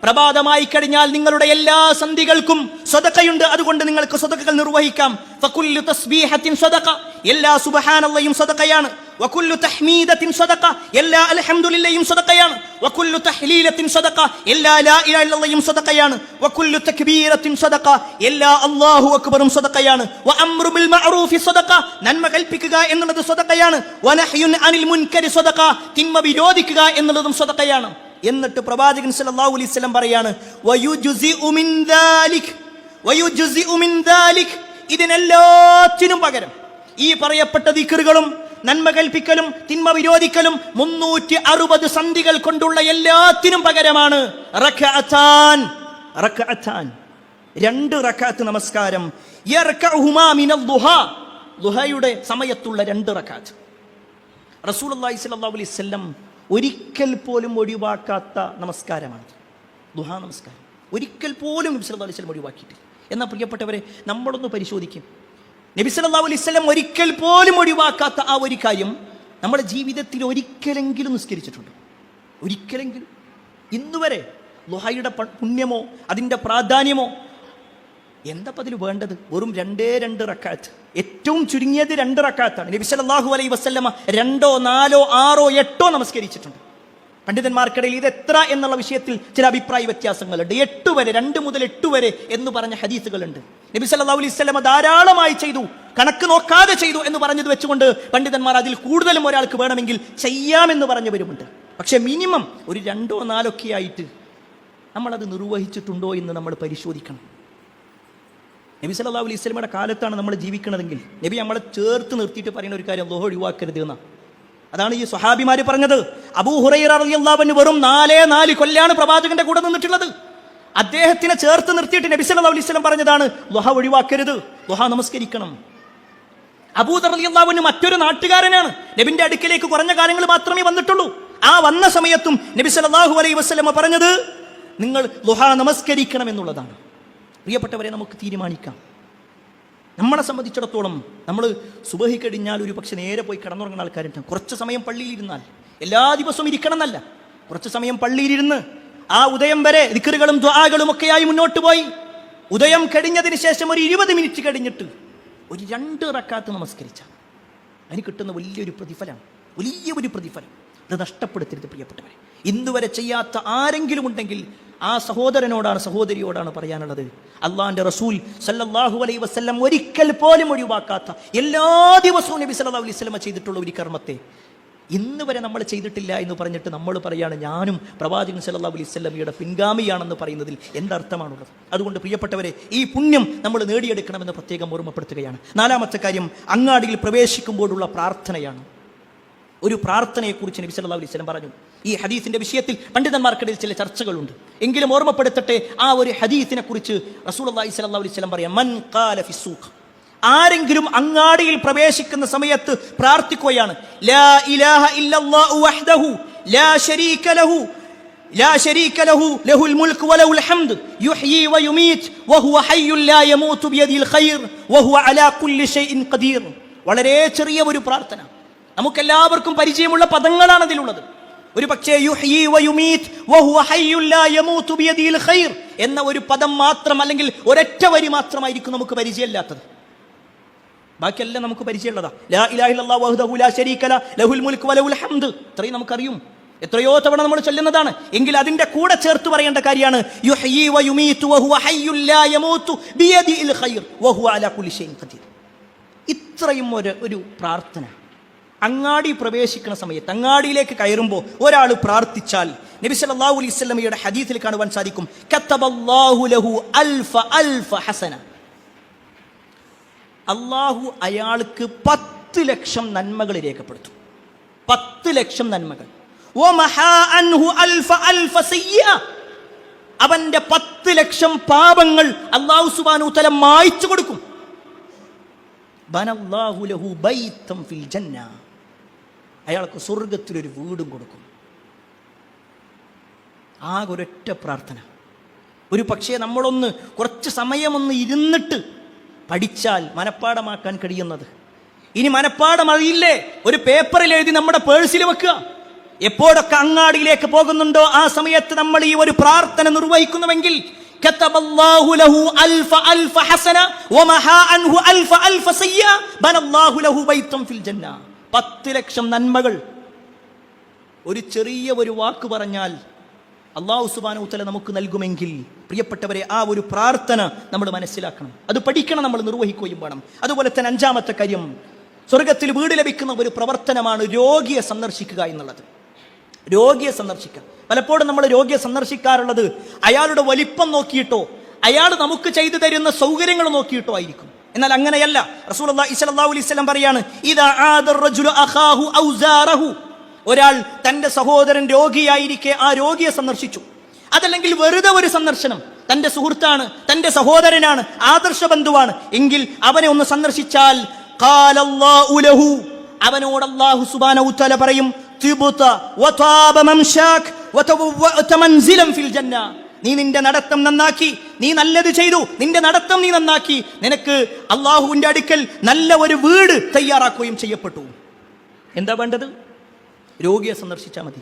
പ്രഭാതമായി കഴിഞ്ഞാൽ നിങ്ങളുടെ എല്ലാ സന്ധികൾക്കും സദഖയുണ്ട്, അതുകൊണ്ട് നിങ്ങൾക്ക് സദഖകൾ നിർവഹിക്കാം. ഫകുല്ലു തസ്ബീഹത്തിൻ സദഖ, എല്ലാ സുബ്ഹാനല്ലാഹും സദഖയാണ്. വകുല്ലു തഹ്മീദത്തിൻ സദഖ, എല്ലാ അൽഹംദുലില്ലാഹും സദഖയാണ്. വകുല്ലു തഹ്ലീലത്തിൻ സദഖ, എല്ലാ ലാ ഇലാഹ ഇല്ലല്ലാഹും സദഖയാണ്. വകുല്ലു തക്ബീറത്തിൻ സദഖ, എല്ലാ അല്ലാഹു അക്ബറും സദഖയാണ്. വഅംറു ബിൽ മഅറൂഫി സദഖ, നന്മ കൽപ്പിക്കുക എന്നുള്ളത് സദഖയാണ്. വനഹ്യുൻ അനിൽ മുൻകരി സദഖ, തിന്മ വിരോധിക്കുക എന്നുള്ളതും സദഖയാണ്. എന്നിട്ട് പ്രവാചകൻ സല്ലല്ലാഹു അലൈഹി വസല്ലം പറയാണ്, വയുജ്സിഉ മിൻ ദാലിക്, ഇതിനെല്ലാത്തിനും പകരം ഈ പറയപ്പെട്ട ദിക്റുകളും നന്മ കൽപ്പിക്കലും തിന്മ വിരോധിക്കലും 360 സന്ധികൾ കൊണ്ടുള്ള എല്ലാത്തിനും പകരമാണ് റക്അത്താൻ, 2 റക്അത്ത് നമസ്കാരം. യർകഉഹുമാ മിനൽ ദുഹാ, ദുഹയുടെ സമയത്തുള്ള 2 റക്അത്ത്. റസൂലുള്ളാഹി സ്വല്ലല്ലാഹു അലൈഹി വസല്ലം ഒരിക്കൽ പോലും ഒഴിവാക്കാത്ത നമസ്കാരമാണ് ദുഹാ നമസ്കാരം. ഒരിക്കൽ പോലും നബി സല്ലല്ലാഹു അലൈഹി വസല്ലം ഒഴിവാക്കിയിട്ടില്ല. എന്നാൽ പ്രിയപ്പെട്ടവരെ, നമ്മളൊന്ന് പരിശോധിക്കും. നബി സല്ലല്ലാഹു അലൈഹി വസല്ലം ഒരിക്കൽ പോലും ഒഴിവാക്കാത്ത ആ ഒരു കാര്യം നമ്മുടെ ജീവിതത്തിൽ ഒരിക്കലെങ്കിലും നിസ്കരിച്ചിട്ടുണ്ട്? ഒരിക്കലെങ്കിലും? ഇന്നുവരെ ദുഹയുടെ പുണ്യമോ അതിൻ്റെ പ്രാധാന്യമോ എന്താ അതിൽ വേണ്ടത്? വെറും 2 റക്അത്ത്, ഏറ്റവും ചുരുങ്ങിയത് 2 റക്അത്താണ്. നബി സല്ലല്ലാഹു അലൈഹി വസല്ലമ 2, 4, 6, 8 നമസ്കരിച്ചിട്ടുണ്ട്. പണ്ഡിതന്മാർക്കിടയിൽ ഇത് എത്ര എന്നുള്ള വിഷയത്തിൽ ചില അഭിപ്രായ വ്യത്യാസങ്ങളുണ്ട്. 8 വരെ, 2 മുതൽ 8 വരെ എന്ന് പറഞ്ഞ ഹദീസുകളുണ്ട്. നബി സല്ലല്ലാഹു അലൈഹി വസല്ലമ ധാരാളമായി ചെയ്തു, കണക്ക് നോക്കാതെ ചെയ്തു എന്ന് പറഞ്ഞത് വെച്ചുകൊണ്ട് പണ്ഡിതന്മാർ അതിൽ കൂടുതലും ഒരാൾക്ക് വേണമെങ്കിൽ ചെയ്യാമെന്ന് പറഞ്ഞവരുമുണ്ട്. പക്ഷെ മിനിമം ഒരു 2, 4 ഒക്കെ ആയിട്ട് നമ്മളത് നിർവഹിച്ചിട്ടുണ്ടോ എന്ന് നമ്മൾ പരിശോധിക്കണം. നബി സല്ലല്ലാഹു അലൈഹി വസല്ലമയുടെ കാലത്താണ് നമ്മൾ ജീവിക്കണതെങ്കിൽ നബി നമ്മളെ ചേർത്ത് നിർത്തിയിട്ട് പറയുന്ന ഒരു കാര്യം, ദുഹ ഒഴിവാക്കരുത് എന്നാ. അതാണ് ഈ സ്വഹാബിമാര് പറഞ്ഞത്. അബൂ ഹുറൈറ റളിയല്ലാഹു അൻഹു വെറും 4 കൊല്ലാണ് പ്രവാചകന്റെ കൂടെ നിന്നിട്ടുള്ളത്. അദ്ദേഹത്തിനെ ചേർത്ത് നിർത്തിയിട്ട് നബി സല്ലല്ലാഹു അലൈഹി വസല്ലം പറഞ്ഞതാണ്, ദുഹ ഒഴിവാക്കരുത്, ദുഹ നമസ്കരിക്കണം. അബൂ ദർ റളിയല്ലാഹു അൻഹു മറ്റൊരു നാട്ടുകാരനാണ്. നബിന്റെ അടുക്കലേക്ക് കുറഞ്ഞ കാലങ്ങൾ മാത്രമേ വന്നിട്ടുള്ളൂ. ആ വന്ന സമയത്തും നബി സല്ലല്ലാഹു അലൈഹി വസല്ലം പറഞ്ഞത് നിങ്ങൾ ദുഹ നമസ്കരിക്കണം എന്നുള്ളതാണ്. പ്രിയപ്പെട്ടവരെ, നമുക്ക് തീരുമാനിക്കാം. നമ്മളെ സംബന്ധിച്ചിടത്തോളം നമ്മൾ സുബഹി കഴിഞ്ഞാൽ ഒരു പക്ഷെ നേരെ പോയി കിടന്നുറങ്ങുന്ന ആൾക്കാരുണ്ട്. കുറച്ച് സമയം പള്ളിയിലിരുന്നാൽ, എല്ലാ ദിവസവും ഇരിക്കണം എന്നല്ല, കുറച്ച് സമയം പള്ളിയിലിരുന്ന് ആ ഉദയം വരെ ദിക്റുകളും ദുആകളും ഒക്കെയായി മുന്നോട്ട് പോയി ഉദയം കഴിഞ്ഞതിന് ശേഷം ഒരു 20 മിനിറ്റ് കഴിഞ്ഞിട്ട് ഒരു 2 റക്അത്ത് നമസ്കരിച്ചാൽ അതിന് കിട്ടുന്ന വലിയൊരു പ്രതിഫലം. അത് നഷ്ടപ്പെടുത്തരുത് പ്രിയപ്പെട്ടവരെ. ഇന്നുവരെ ചെയ്യാത്ത ആരെങ്കിലും ഉണ്ടെങ്കിൽ ആ സഹോദരനോടാണ്, സഹോദരിയോടാണ് പറയാനുള്ളത്. അള്ളാന്റെ റസൂൽ സല്ലല്ലാഹു അലൈഹി വസല്ലം ഒരിക്കൽ പോലും ഒഴിവാക്കാത്ത, എല്ലാ ദിവസവും നബി സല്ലല്ലാഹു അലൈഹി വസല്ലം ചെയ്തിട്ടുള്ള ഒരു കർമ്മത്തെ ഇന്ന് വരെ നമ്മൾ ചെയ്തിട്ടില്ല എന്ന് പറഞ്ഞിട്ട് നമ്മൾ പറയാണ് ഞാനും പ്രവാചകൻ സല്ലല്ലാഹു അലൈഹി വസല്ലമയുടെ പിൻഗാമിയാണെന്ന് പറയുന്നതിൽ എന്തർത്ഥമാണുള്ളത്? അതുകൊണ്ട് പ്രിയപ്പെട്ടവരെ, ഈ പുണ്യം നമ്മൾ നേടിയെടുക്കണമെന്ന് പ്രത്യേകം ഓർമ്മപ്പെടുത്തുകയാണ്. 4ാമത്തെ കാര്യം, അങ്ങാടിയിൽ പ്രവേശിക്കുമ്പോഴുള്ള പ്രാർത്ഥനയാണ്. ഒരു പ്രാർത്ഥനയെക്കുറിച്ച് നബി സല്ലല്ലാഹു അലൈഹി വസല്ലം പറഞ്ഞു. ഈ ഹദീസിന്റെ വിഷയത്തിൽ പണ്ഡിതന്മാർക്കിടയിൽ ചില ചർച്ചകളുണ്ട്. എങ്കിലും ഓർമ്മപ്പെടുത്തട്ടെ, ആ ഒരു ഹദീസിനെ കുറിച്ച് റസൂലുള്ളാഹി സ്വല്ലല്ലാഹു അലൈഹി വസല്ലം പറയാം, മൻ ഖാല ഫി സൂഖ്, ആരെങ്കിലും അങ്ങാടിയിൽ പ്രവേശിക്കുന്ന സമയത്ത് പ്രാർത്ഥിക്കുകയാണ്, ലാ ഇലാഹ ഇല്ലല്ലാഹു വഹ്ദഹു ലാ ശരീക ലഹു ലഹുൽ മുൽക്ക് വലഹുൽ ഹംദ് യുഹ്യി വയുമീത് വഹുവ ഹയ്യുൻ ലാ യമൂതു ബിയദിൽ ഖൈർ വഹുവ അലാ കുല്ലി ഷൈഇൻ ഖദീർ. വളരെ ചെറിയ ഒരു പ്രാർത്ഥന, നമുക്കെല്ലാവർക്കും പരിചയമുള്ള പദങ്ങളാണ് അതിലുള്ളത്. ഒരു പക്ഷേ യുഹ്യി വയുമീത് വഹുവ ഹയ്യുൻ ലാ യമൂതു ബിയദിൽ ഖൈർ എന്ന ഒരു പദം മാത്രം, അല്ലെങ്കിൽ ഒരൊറ്റ വരി മാത്രമായിരിക്കും നമുക്ക് പരിചയമില്ലാത്തത്. ബാക്കിയെല്ലാം നമുക്ക് പരിചയമുള്ളതാ. ലാ ഇലാഹ ഇല്ലല്ലാഹു വഹ്ദഹു ലാ ശരീക ലഹുൽ മുൽക്ക് വലഹുൽ ഹംദ്. ഇത്രയും നമുക്കറിയും, എത്രയോ തവണ നമ്മൾ ചൊല്ലുന്നതാണ്. എങ്കിൽ അതിന്റെ കൂടെ ചേർത്ത് പറയേണ്ട കാര്യമാണ് യുഹ്യി വയുമീതു വഹുവ ഹയ്യുൻ ലാ യമൂതു ബിയദിൽ ഖൈർ വഹുവ അലാ കുല്ലി ഷൈഇൻ ഖദീർ. ഇത്രയും ഒരു പ്രാർത്ഥന അങ്ങാടി പ്രവേശിക്കുന്ന സമയത്ത്, അങ്ങാടിയിലേക്ക് കയറുമ്പോൾ ഒരാൾ പ്രാർത്ഥിച്ചാൽ നബി സല്ലല്ലാഹു അലൈഹി വസല്ലമയുടെ ഹദീസിൽ കാണുവാൻ സാധിക്കും, കതബല്ലാഹു ലഹു അൽഫ ഹസന. അള്ളാഹു അയാൾക്ക് 10 ലക്ഷം നന്മകൾ രേഖപ്പെടുത്തും. 10 ലക്ഷം നന്മകൾ. അവന്റെ 10 ലക്ഷം പാപങ്ങൾ അല്ലാഹു സുബ്ഹാനഹു വ തആല മായ്ച്ചു കൊടുക്കും. ബനല്ലാഹു ലഹു ബൈതൻ ഫിൽ ജന്ന. അയാൾക്ക് സ്വർഗ്ഗത്തിൽ ഒരു വീടും കൊടുക്കും. ആകെ ഒരൊറ്റ പ്രാർത്ഥന. ഒരു പക്ഷേ നമ്മളൊന്ന് കുറച്ച് സമയമൊന്ന് ഇരുന്നിട്ട് പഠിച്ചാൽ മനപ്പാടമാക്കാൻ കഴിയുന്നത്. ഇനി മനപ്പാടം അറിയില്ലേ, ഒരു പേപ്പറിൽ എഴുതി നമ്മുടെ പേഴ്സിൽ വെക്കുക. എപ്പോഴൊക്കെ അങ്ങാടിയിലേക്ക് പോകുന്നുണ്ടോ ആ സമയത്ത് നമ്മൾ ഈ ഒരു പ്രാർത്ഥന നിർവഹിക്കുന്നുവെങ്കിൽ കതബല്ലാഹു ലഹു അൽഫ ഹസന വമഹാ അൻഹു അൽഫ സയ്യ ബനല്ലാഹു ലഹു ബൈതൻ ഫിൽ ജന്ന. 10 ലക്ഷം നന്മകൾ. ഒരു ചെറിയ ഒരു വാക്ക് പറഞ്ഞാൽ അല്ലാഹു സുബ്ഹാനഹു വ തആല നമുക്ക് നൽകുമെങ്കിൽ പ്രിയപ്പെട്ടവരെ, ആ ഒരു പ്രാർത്ഥന നമ്മൾ മനസ്സിലാക്കണം, അത് പഠിക്കണം, നമ്മൾ നിർവഹിക്കുകയും വേണം. അതുപോലെ തന്നെ 5-ാമത്തെ കാര്യം, സ്വർഗത്തിൽ വീട് ലഭിക്കുന്ന ഒരു പ്രവർത്തനമാണ് രോഗിയെ സന്ദർശിക്കുക എന്നുള്ളത്. രോഗിയെ സന്ദർശിക്കുക. പലപ്പോഴും നമ്മൾ രോഗിയെ സന്ദർശിക്കാറുള്ളത് അയാളുടെ വലിപ്പം നോക്കിയിട്ടോ അയാൾ നമുക്ക് ചെയ്തു തരുന്ന സൗകര്യങ്ങൾ നോക്കിയിട്ടോ ആയിരിക്കും. എന്നാൽ അങ്ങനെയല്ല. റസൂലുള്ളാഹി സ്വല്ലല്ലാഹു അലൈഹി വസല്ലം പറയാണ്, ഇദാ ആദർ റജുലു അഖാഹു ഔ സാറഹു. ഒരാൾ തന്റെ സഹോദരൻ രോഗിയായിരിക്കെ ആ രോഗിയെ സന്ദർശിച്ചു. അതല്ലെങ്കിൽ വെറുതെ ഒരു സന്ദർശനം, തന്റെ സുഹൃത്താണ്, തന്റെ സഹോദരനാണ്, ആദർശ ബന്ധുവാണ് എങ്കിൽ അവനെ ഒന്ന് സന്ദർശിച്ചാൽ ഖാലല്ലാഹു ലഹു, അവനോട് അല്ലാഹു സുബ്ഹാനഹു വ തആല പറയും, തിബ്ത വതാബ മംശാക് വതവവഅത മൻസിലൻ ഫിൽ ജന്ന. നീ നിന്റെ നടത്തം നന്നാക്കി, നീ നല്ലത് ചെയ്തു, നിന്റെ നടത്തം നീ നന്നാക്കി, നിനക്ക് അല്ലാഹുവിന്റെ അടുക്കൽ നല്ല ഒരു വീട് തയ്യാറാക്കുകയും ചെയ്യപ്പെട്ടു. എന്താ വേണ്ടത്? രോഗിയെ സന്ദർശിച്ചാൽ മതി.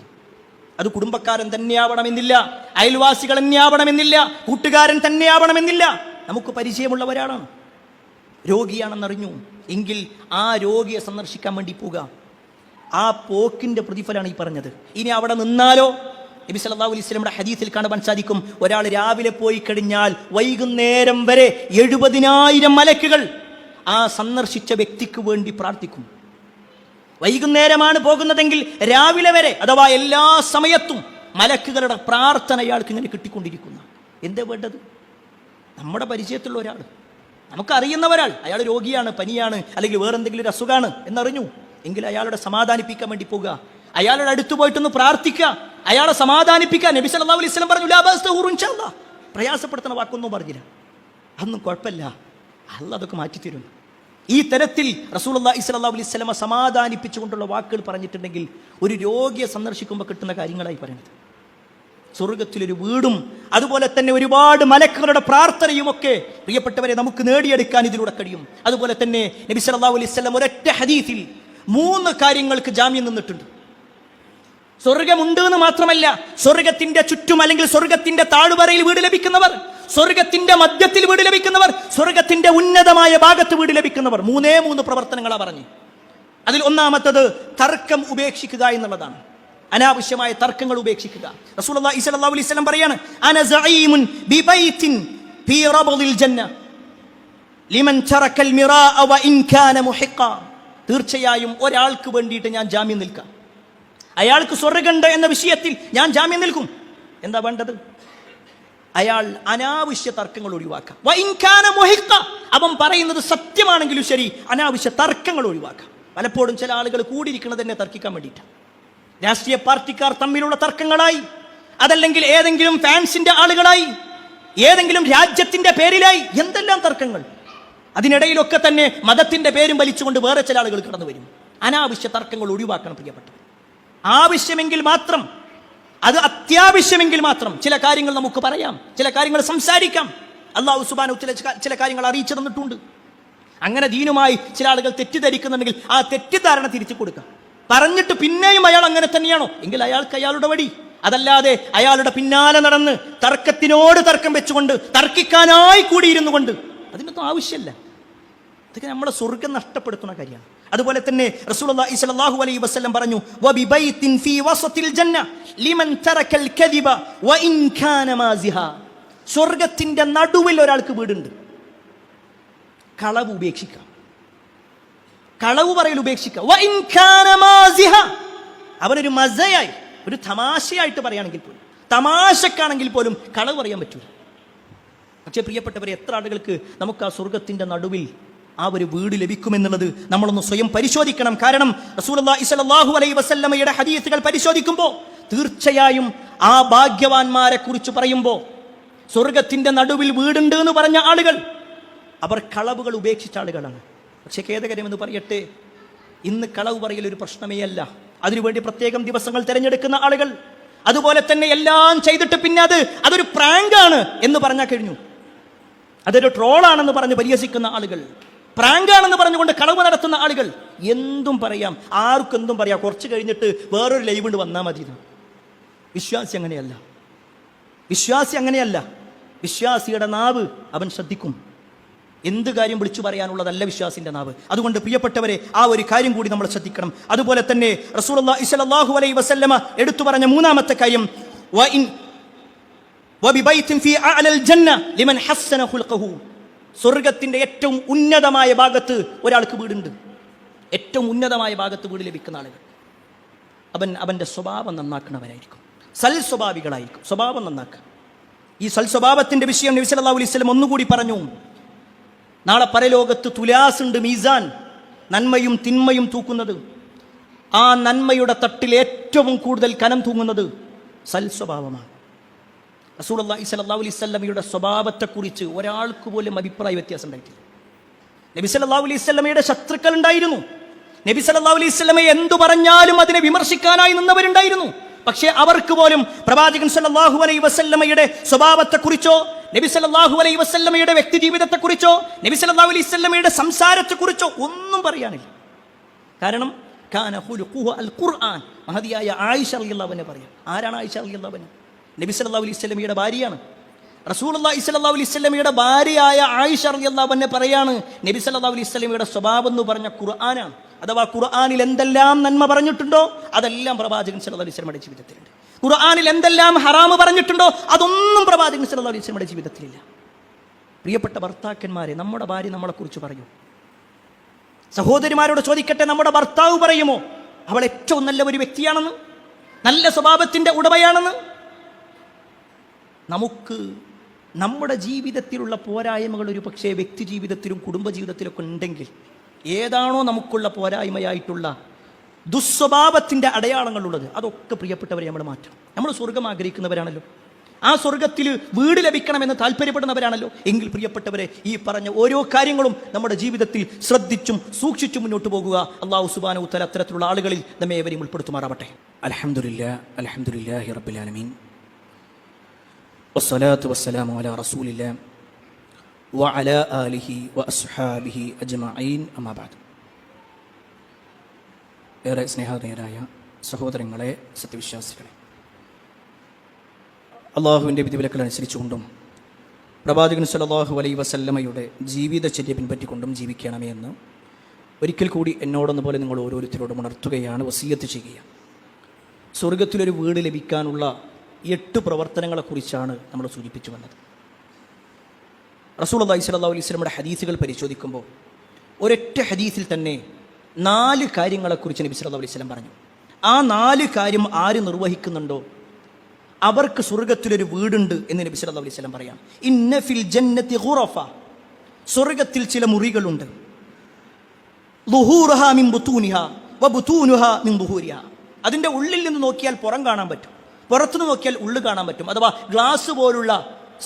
അത് കുടുംബക്കാരൻ തന്നെയാവണമെന്നില്ല, അയൽവാസികൾ തന്നെയാവണമെന്നില്ല, കൂട്ടുകാരൻ തന്നെയാവണമെന്നില്ല. നമുക്ക് പരിചയമുള്ള ഒരാളാണ്, രോഗിയാണെന്നറിഞ്ഞു എങ്കിൽ ആ രോഗിയെ സന്ദർശിക്കാൻ വേണ്ടി പോവുക. ആ പോക്കിന്റെ പ്രതിഫലമാണ് ഈ പറഞ്ഞത്. ഇനി അവിടെ നിന്നാലോ, നബി സല്ലല്ലാഹു അലൈഹി വസല്ലമയുടെ ഹദീസിൽ കാണാൻ സാധിക്കും, ഒരാൾ രാവിലെ പോയി കഴിഞ്ഞാൽ വൈകുന്നേരം വരെ 70,000 മലക്കുകൾ ആ സന്ദർശിച്ച വ്യക്തിക്ക് വേണ്ടി പ്രാർത്ഥിക്കും. വൈകുന്നേരമാണ് പോകുന്നതെങ്കിൽ രാവിലെ വരെ, അഥവാ എല്ലാ സമയത്തും മലക്കുകളുടെ പ്രാർത്ഥന അയാൾക്ക് ഇങ്ങനെ കിട്ടിക്കൊണ്ടിരിക്കുന്ന. എന്താ വേണ്ടത്? നമ്മുടെ പരിചയത്തിലുള്ള ഒരാൾ, നമുക്കറിയുന്ന ഒരാൾ, അയാൾ രോഗിയാണ്, പനിയാണ്, അല്ലെങ്കിൽ വേറെന്തെങ്കിലും ഒരു അസുഖമാണ് എന്നറിഞ്ഞു എങ്കിൽ അയാളുടെ സമാധാനിപ്പിക്കാൻ വേണ്ടി പോകുക. അയാളുടെ അടുത്ത് പോയിട്ടൊന്ന് പ്രാർത്ഥിക്കുക, അയാളെ സമാധാനിപ്പിക്കുക. നബി സല്ലല്ലാഹു അലൈഹി വസല്ലം പറഞ്ഞു, ലാ ബഅസ് തഹൂറു ഇൻഷാല്ലാ. പ്രയാസപ്പെടുത്തുന്ന വാക്കൊന്നും പറഞ്ഞില്ല, അതൊന്നും കുഴപ്പമില്ല, അല്ലാഹ് അതൊക്കെ മാറ്റിത്തരും. ഈ തരത്തിൽ റസൂലുള്ളാഹി സ്വല്ലല്ലാഹു അലൈഹി വസല്ലം സമാധാനിപ്പിച്ചുകൊണ്ടുള്ള വാക്കുകൾ പറഞ്ഞിട്ടുണ്ടെങ്കിൽ ഒരു രോഗിയെ സന്ദർശിക്കുമ്പോൾ കിട്ടുന്ന കാര്യങ്ങളായി പറയുന്നത്. സ്വർഗത്തിലൊരു വീടും അതുപോലെ തന്നെ ഒരുപാട് മലക്കുകളുടെ പ്രാർത്ഥനയും ഒക്കെ പ്രിയപ്പെട്ടവരെ നമുക്ക് നേടിയെടുക്കാൻ ഇതിലൂടെ കഴിയും. അതുപോലെ തന്നെ നബി സല്ലല്ലാഹു അലൈഹി വസല്ലം ഒരൊറ്റ ഹദീസിൽ 3 കാര്യങ്ങൾക്ക് ജാമ്യം നിന്നിട്ടുണ്ട്. സ്വർഗമുണ്ട് എന്ന് മാത്രമല്ല, സ്വർഗത്തിന്റെ ചുറ്റും അല്ലെങ്കിൽ സ്വർഗത്തിന്റെ താഴ്വരയിൽ വീട് ലഭിക്കുന്നവർ, സ്വർഗത്തിന്റെ മധ്യത്തിൽ വീട് ലഭിക്കുന്നവർ, സ്വർഗത്തിന്റെ ഉന്നതമായ ഭാഗത്ത് വീട് ലഭിക്കുന്നവർ. 3 പ്രവർത്തനങ്ങളാണ് പറഞ്ഞു. അതിൽ ഒന്നാമത്തത് തർക്കം ഉപേക്ഷിക്കുക എന്നുള്ളതാണ്. അനാവശ്യമായ തർക്കങ്ങൾ ഉപേക്ഷിക്കുക. റസൂലുള്ളാഹി സ്വല്ലല്ലാഹു അലൈഹി വസല്ലം പറയാണ്, അന സഈമുൻ ബിബൈത്തിൻ ഫീ റബദിൽ ജന്ന ലിമൻ തറക്കൽ മിറാഅ വ ഇൻ കാന മുഹിഖ. തീർച്ചയായും ഒരാൾക്ക് വേണ്ടിയിട്ട് ഞാൻ ജാമ്യം നിൽക്കാം. അയാൾക്ക് സ്വർഗ്ഗമുണ്ട് എന്ന വിഷയത്തിൽ ഞാൻ ജാമ്യം നിൽക്കും. എന്താ വേണ്ടത്? അയാൾ അനാവശ്യ തർക്കങ്ങൾ ഒഴിവാക്കാം. വ ഇൻ കാന മുഹിഖ, അവൻ പറയുന്നത് സത്യമാണെങ്കിലും ശരി, അനാവശ്യ തർക്കങ്ങൾ ഒഴിവാക്കാം. പലപ്പോഴും ചില ആളുകൾ കൂടിയിരിക്കുന്നത് തന്നെ തർക്കിക്കാൻ വേണ്ടിയിട്ടാണ്. രാഷ്ട്രീയ പാർട്ടിക്കാർ തമ്മിലുള്ള തർക്കങ്ങളായി, അതല്ലെങ്കിൽ ഏതെങ്കിലും ഫാൻസിന്റെ ആളുകളായി, ഏതെങ്കിലും രാജ്യത്തിന്റെ പേരിലായി, എന്തെല്ലാം തർക്കങ്ങൾ. അതിനിടയിലൊക്കെ തന്നെ മതത്തിന്റെ പേരും വലിച്ചുകൊണ്ട് വേറെ ചില ആളുകൾ കടന്നു വരും. അനാവശ്യ തർക്കങ്ങൾ ഒഴിവാക്കണം പ്രിയപ്പെട്ടവർ. ആവശ്യമെങ്കിൽ മാത്രം, അത് അത്യാവശ്യമെങ്കിൽ മാത്രം ചില കാര്യങ്ങൾ നമുക്ക് പറയാം, ചില കാര്യങ്ങൾ സംസാരിക്കാം. അല്ലാഹു സുബ്ഹാനഹു ചില കാര്യങ്ങൾ അറിയിച്ചു തന്നിട്ടുണ്ട്. അങ്ങനെ ദീനുമായി ചില ആളുകൾ തെറ്റിദ്ധരിക്കുന്നുണ്ടെങ്കിൽ ആ തെറ്റിദ്ധാരണ തിരിച്ചു കൊടുക്കാം. പറഞ്ഞിട്ട് പിന്നെയും അയാൾ അങ്ങനെ തന്നെയാണോ എങ്കിൽ അയാൾക്ക് അയാളുടെ വഴി. അതല്ലാതെ അയാളുടെ പിന്നാലെ നടന്ന് തർക്കത്തിനോട് തർക്കം വെച്ചുകൊണ്ട് തർക്കിക്കാനായി കൂടിയിരുന്നു കൊണ്ട് അതിനൊന്നും ആവശ്യമില്ല. ഇതൊക്കെ നമ്മുടെ സ്വർഗ്ഗം നഷ്ടപ്പെടുത്തുന്ന കാര്യമാണ്. അതുപോലെ തന്നെ റസൂലുള്ളാഹി സ്വല്ലല്ലാഹു അലൈഹി വസല്ലം പറഞ്ഞു, വബിബൈത്തിൻ ഫീ വസത്തിൽ ജന്ന ലിമൻ തറക്കൽ കദിബ വഇൻ കാന മാസിഹാ. സ്വർഗ്ഗത്തിന്റെ നടുവിൽ ഒരാൾക്ക് വീടുണ്ട്. കളവ് ഉപേക്ഷിക്കാം, കളവ് പറയൽ ഉപേക്ഷിക്കാം. വഇൻ കാന മാസിഹാ, അവനൊരു മസയായി ഒരു തമാശയായിട്ട് പറയുകയാണെങ്കിൽ പോലും, തമാശക്കാണെങ്കിൽ പോലും കളവ് പറയാൻ പറ്റൂല. പക്ഷേ പ്രിയപ്പെട്ടവരെ, എത്ര ആളുകൾക്ക് നമുക്ക് ആ സ്വർഗത്തിന്റെ നടുവിൽ ആ ഒരു വീട് ലഭിക്കുമെന്നുള്ളത് നമ്മളൊന്ന് സ്വയം പരിശോധിക്കണം. കാരണം റസൂലുള്ളാഹി സ്വല്ലല്ലാഹു അലൈഹി വസല്ലമയുടെ ഹദീസുകൾ പരിശോധിക്കുമ്പോൾ തീർച്ചയായും ആ ഭാഗ്യവാന്മാരെ കുറിച്ച് പറയുമ്പോൾ സ്വർഗത്തിന്റെ നടുവിൽ വീടുണ്ട് എന്ന് പറഞ്ഞ ആളുകൾ അവർ കളവുകൾ ഉപേക്ഷിച്ച ആളുകളാണ്. പക്ഷേ ഖേദകരമെന്ന് പറയട്ടെ, ഇന്ന് കളവ് പറയൽ ഒരു പ്രശ്നമേ അല്ല. അതിനുവേണ്ടി പ്രത്യേകം ദിവസങ്ങൾ തിരഞ്ഞെടുക്കുന്ന ആളുകൾ, അതുപോലെ തന്നെ എല്ലാം ചെയ്തിട്ട് പിന്നെ അതൊരു പ്രാങ്കാണ് എന്ന് പറഞ്ഞാൽ കഴിഞ്ഞു. അതൊരു ട്രോളാണെന്ന് പറഞ്ഞ് പരിഹസിക്കുന്ന ആളുകൾ, പ്രാങ്കാണെന്ന് പറഞ്ഞുകൊണ്ട് കളവ് നടത്തുന്ന ആളുകൾ, എന്തും പറയാം, ആർക്കും എന്തും പറയാം. കുറച്ച് കഴിഞ്ഞിട്ട് വേറൊരു ലൈവ് കൊണ്ട് വന്നാൽ മതി. വിശ്വാസി അങ്ങനെയല്ല, വിശ്വാസി അങ്ങനെയല്ല. വിശ്വാസിയുടെ നാവ് അവൻ ശ്രദ്ധിക്കും. എന്ത് കാര്യം വിളിച്ചു പറയാനുള്ളതല്ല വിശ്വാസിന്റെ നാവ്. അതുകൊണ്ട് പ്രിയപ്പെട്ടവരെ, ആ ഒരു കാര്യം കൂടി നമ്മൾ ശ്രദ്ധിക്കണം. അതുപോലെ തന്നെ റസൂലുള്ളാഹി സ്വല്ലല്ലാഹു അലൈഹി വസല്ലമ എടുത്തു പറഞ്ഞ മൂന്നാമത്തെ കാര്യം, വബിബൈത്തിൻ ഫീ അഅലൽ ജന്ന ലിമൻ ഹസ്സന ഖുൽഖഹു. സ്വർഗത്തിന്റെ ഏറ്റവും ഉന്നതമായ ഭാഗത്ത് ഒരാൾക്ക് വീടുണ്ട്. ഏറ്റവും ഉന്നതമായ ഭാഗത്ത് വീട് ലഭിക്കുന്ന ആളുകൾ അവന്റെ സ്വഭാവം നന്നാക്കുന്നവരായിരിക്കും, സൽ സ്വഭാവികളായിരിക്കും. സ്വഭാവം നന്നാക്കുക. ഈ സൽ സ്വഭാവത്തിന്റെ വിഷയം നബി സല്ലല്ലാഹു അലൈഹി വസല്ലം ഒന്നുകൂടി പറഞ്ഞു. നാളെ പരലോകത്ത് തുലാസ് ഉണ്ട്, മീസാൻ, നന്മയും തിന്മയും തൂക്കുന്നത്. ആ നന്മയുടെ തട്ടിൽ ഏറ്റവും കൂടുതൽ കനം തൂങ്ങുന്നത് സൽ സ്വഭാവമാണ്. റസൂലുള്ളാഹി സ്വല്ലല്ലാഹു അലൈഹി വസല്ലമയുടെ സ്വഭാവത്തെക്കുറിച്ച് ഒരാൾക്ക് പോലും അഭിപ്രായ വ്യത്യാസം ഉണ്ടായിട്ടില്ല. നബി സല്ലല്ലാഹു അലൈഹി വസല്ലമയുടെ ശത്രുക്കൾ ഉണ്ടായിരുന്നു. നബി സല്ലല്ലാഹു അലൈഹി വസല്ലമയെ എന്തു പറഞ്ഞാലും അതിനെ വിമർശിക്കാനായി നിന്നവരുണ്ടായിരുന്നു. പക്ഷേ അവർക്ക് പോലും പ്രവാചകൻ സല്ലല്ലാഹു അലൈഹി വസല്ലമയുടെ സ്വഭാവത്തെക്കുറിച്ചോ നബി സല്ലല്ലാഹു അലൈഹി വസല്ലമയുടെ വ്യക്തി ജീവിതത്തെക്കുറിച്ചോ നബി സല്ലല്ലാഹു അലൈഹി വസല്ലമയുടെ സംസാരത്തെക്കുറിച്ചോ ഒന്നും പറയാനില്ല. കാരണം കാന ഖുലുഖുഹു അൽ ഖുർആൻ. മഹദിയായ ആയിഷ റളിയല്ലാഹു അൻഹ പറയാം. ആരാണ് ആയിഷ റളിയല്ലാഹു അൻഹ? നബി സല്ലല്ലാഹു അലൈഹി വസല്ലമയുടെ ഭാര്യയാണ്. റസൂലുള്ളാഹി സ്വല്ലല്ലാഹു അലൈഹി വസല്ലമയുടെ ഭാര്യയായ ആയിഷ റളിയല്ലാഹു അൻഹ പറയാണ്, നബി സല്ലല്ലാഹു അലൈഹി വസല്ലമയുടെ സ്വഭാവം എന്ന് പറഞ്ഞ ഖുർആനാണ്. അഥവാ ഖുർആനിൽ എന്തെല്ലാം നന്മ പറഞ്ഞിട്ടുണ്ടോ അതെല്ലാം പ്രവാചകൻ സല്ലല്ലാഹു അലൈഹി വസല്ലമയുടെ ജീവിതത്തിലുണ്ട്. ഖുർആനിൽ എന്തെല്ലാം ഹറാമ് പറഞ്ഞിട്ടുണ്ടോ അതൊന്നും പ്രവാചകൻ സല്ലല്ലാഹു അലൈഹി വസല്ലമയുടെ ജീവിതത്തിലില്ല. പ്രിയപ്പെട്ട ഭർത്താക്കന്മാരെ, നമ്മുടെ ഭാര്യ നമ്മളെക്കുറിച്ച് പറയൂ. സഹോദരിമാരോട് ചോദിക്കട്ടെ, നമ്മുടെ ഭർത്താവ് പറയുമോ അവൾ ഏറ്റവും നല്ല ഒരു വ്യക്തിയാണെന്ന്, നല്ല സ്വഭാവത്തിന്റെ ഉടമയാണെന്ന്? നമുക്ക് നമ്മുടെ ജീവിതത്തിലുള്ള പോരായ്മകൾ ഒരു പക്ഷേ വ്യക്തി ജീവിതത്തിലും കുടുംബ ജീവിതത്തിലൊക്കെ ഉണ്ടെങ്കിൽ ഏതാണോ നമുക്കുള്ള പോരായ്മയായിട്ടുള്ള ദുസ്വഭാവത്തിൻ്റെ അടയാളങ്ങളുള്ളത് അതൊക്കെ പ്രിയപ്പെട്ടവരെ നമ്മൾ മാറ്റണം. നമ്മൾ സ്വർഗം ആഗ്രഹിക്കുന്നവരാണല്ലോ, ആ സ്വർഗത്തിൽ വീട് ലഭിക്കണമെന്ന് താല്പര്യപ്പെടുന്നവരാണല്ലോ. എങ്കിൽ പ്രിയപ്പെട്ടവരെ, ഈ പറഞ്ഞ ഓരോ കാര്യങ്ങളും നമ്മുടെ ജീവിതത്തിൽ ശ്രദ്ധിച്ചും സൂക്ഷിച്ചും മുന്നോട്ട് പോകുക. അല്ലാഹു സുബ്ഹാനഹു വ തആല അത്തരത്തിലുള്ള ആളുകളിൽ നമ്മെ ഏവരെയും ഉൾപ്പെടുത്തുമാറാവട്ടെ. അൽഹംദുലില്ലാഹി റബ്ബിൽ ആലമീൻ വസ്സലാത്തു വസ്സലാമു അലാ റസൂലില്ലാഹി വഅലാ ആലിഹി വഅസ്ഹാബിഹി അജ്മഈൻ, അമ്മാ ബഅദ്. ഏറെ സ്നേഹധേയരായ സഹോദരങ്ങളെ, സത്യവിശ്വാസികളെ, അള്ളാഹുവിൻ്റെ വിധിവിലക്കൽ അനുസരിച്ചുകൊണ്ടും പ്രവാചകൻ സല്ലല്ലാഹു അലൈഹി വസല്ലമയുടെ ജീവിതചര്യ പിൻപറ്റിക്കൊണ്ടും ജീവിക്കണമേ എന്ന് ഒരിക്കൽ കൂടി എന്നോടൊന്നുപോലെ നിങ്ങൾ ഓരോരുത്തരോടും ഉണർത്തുകയാണ്, വസിയ്യത്ത് ചെയ്യുക. സ്വർഗത്തിലൊരു വീട് ലഭിക്കാനുള്ള 8 പ്രവർത്തനങ്ങളെക്കുറിച്ചാണ് നമ്മൾ സൂചിപ്പിച്ചു വന്നത്. റസൂലുള്ളാഹി സ്വല്ലല്ലാഹു അലൈഹി വസല്ലമയുടെ ഹദീസുകൾ പരിശോധിക്കുമ്പോൾ ഒരൊറ്റ ഹദീസിൽ തന്നെ 4 കാര്യങ്ങളെക്കുറിച്ച് നബി സല്ലല്ലാഹു അലൈഹി വസല്ലം പറഞ്ഞു. ആ 4 കാര്യം ആര് നിർവഹിക്കുന്നുണ്ടോ അവർക്ക് സ്വർഗത്തിലൊരു വീടുണ്ട് എന്ന് നബി സല്ലല്ലാഹു അലൈഹി വസല്ലം പറയാം. ഇന്ന ഫിൽ ജന്നതി ഖുറഫ, സ്വർഗത്തിൽ ചില മുറികളുണ്ട്. ളുഹൂറുഹാ മിൻ ബുതൂനിഹാ വബുതൂനുഹാ മിൻ ളുഹൂരിഹാ. അതിൻ്റെ ഉള്ളിൽ നിന്ന് നോക്കിയാൽ പുറം കാണാൻ പറ്റും, പുറത്തുനിന്ന് നോക്കിയാൽ ഉള്ളു കാണാൻ പറ്റും. അഥവാ ഗ്ലാസ് പോലുള്ള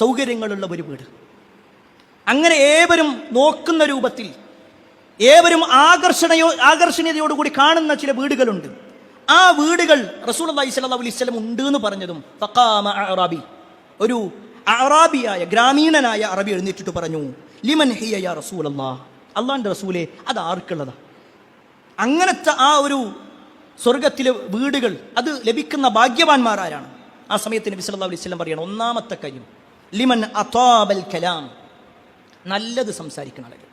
സൗകര്യങ്ങളുള്ള ഒരു വീട്. അങ്ങനെ ഏവരും നോക്കുന്ന രൂപത്തിൽ, ഏവരും ആകർഷണീയതയോടുകൂടി കാണുന്ന ചില വീടുകളുണ്ട്. ആ വീടുകൾ റസൂലുള്ളാഹി സ്വല്ലല്ലാഹു അലൈഹി വസല്ലം ഉണ്ട് എന്ന് പറഞ്ഞതും ഫഖാമ അഅറാബി, ഒരു അഅറാബിയായ ഗ്രാമീണനായ അറബി എഴുന്നേറ്റിട്ട് പറഞ്ഞു, ലിമൻ ഹിയ യാ റസൂലല്ലാഹ്, അള്ളാഹിന്റെ റസൂലേ അത് ആർക്കുള്ളതാ? അങ്ങനത്തെ ആ ഒരു സ്വർഗത്തിലെ വീടുകൾ അത് ലഭിക്കുന്ന ഭാഗ്യവാന്മാർ ആരാണ്? ആ സമയത്ത് നബി സല്ലല്ലാഹു അലൈഹി വസല്ലം പറയണം, ഒന്നാമത്തെ കാര്യം ലിമൻ അതാബൽ കലാം, നല്ലത് സംസാരിക്കുന്ന ആളുകൾ,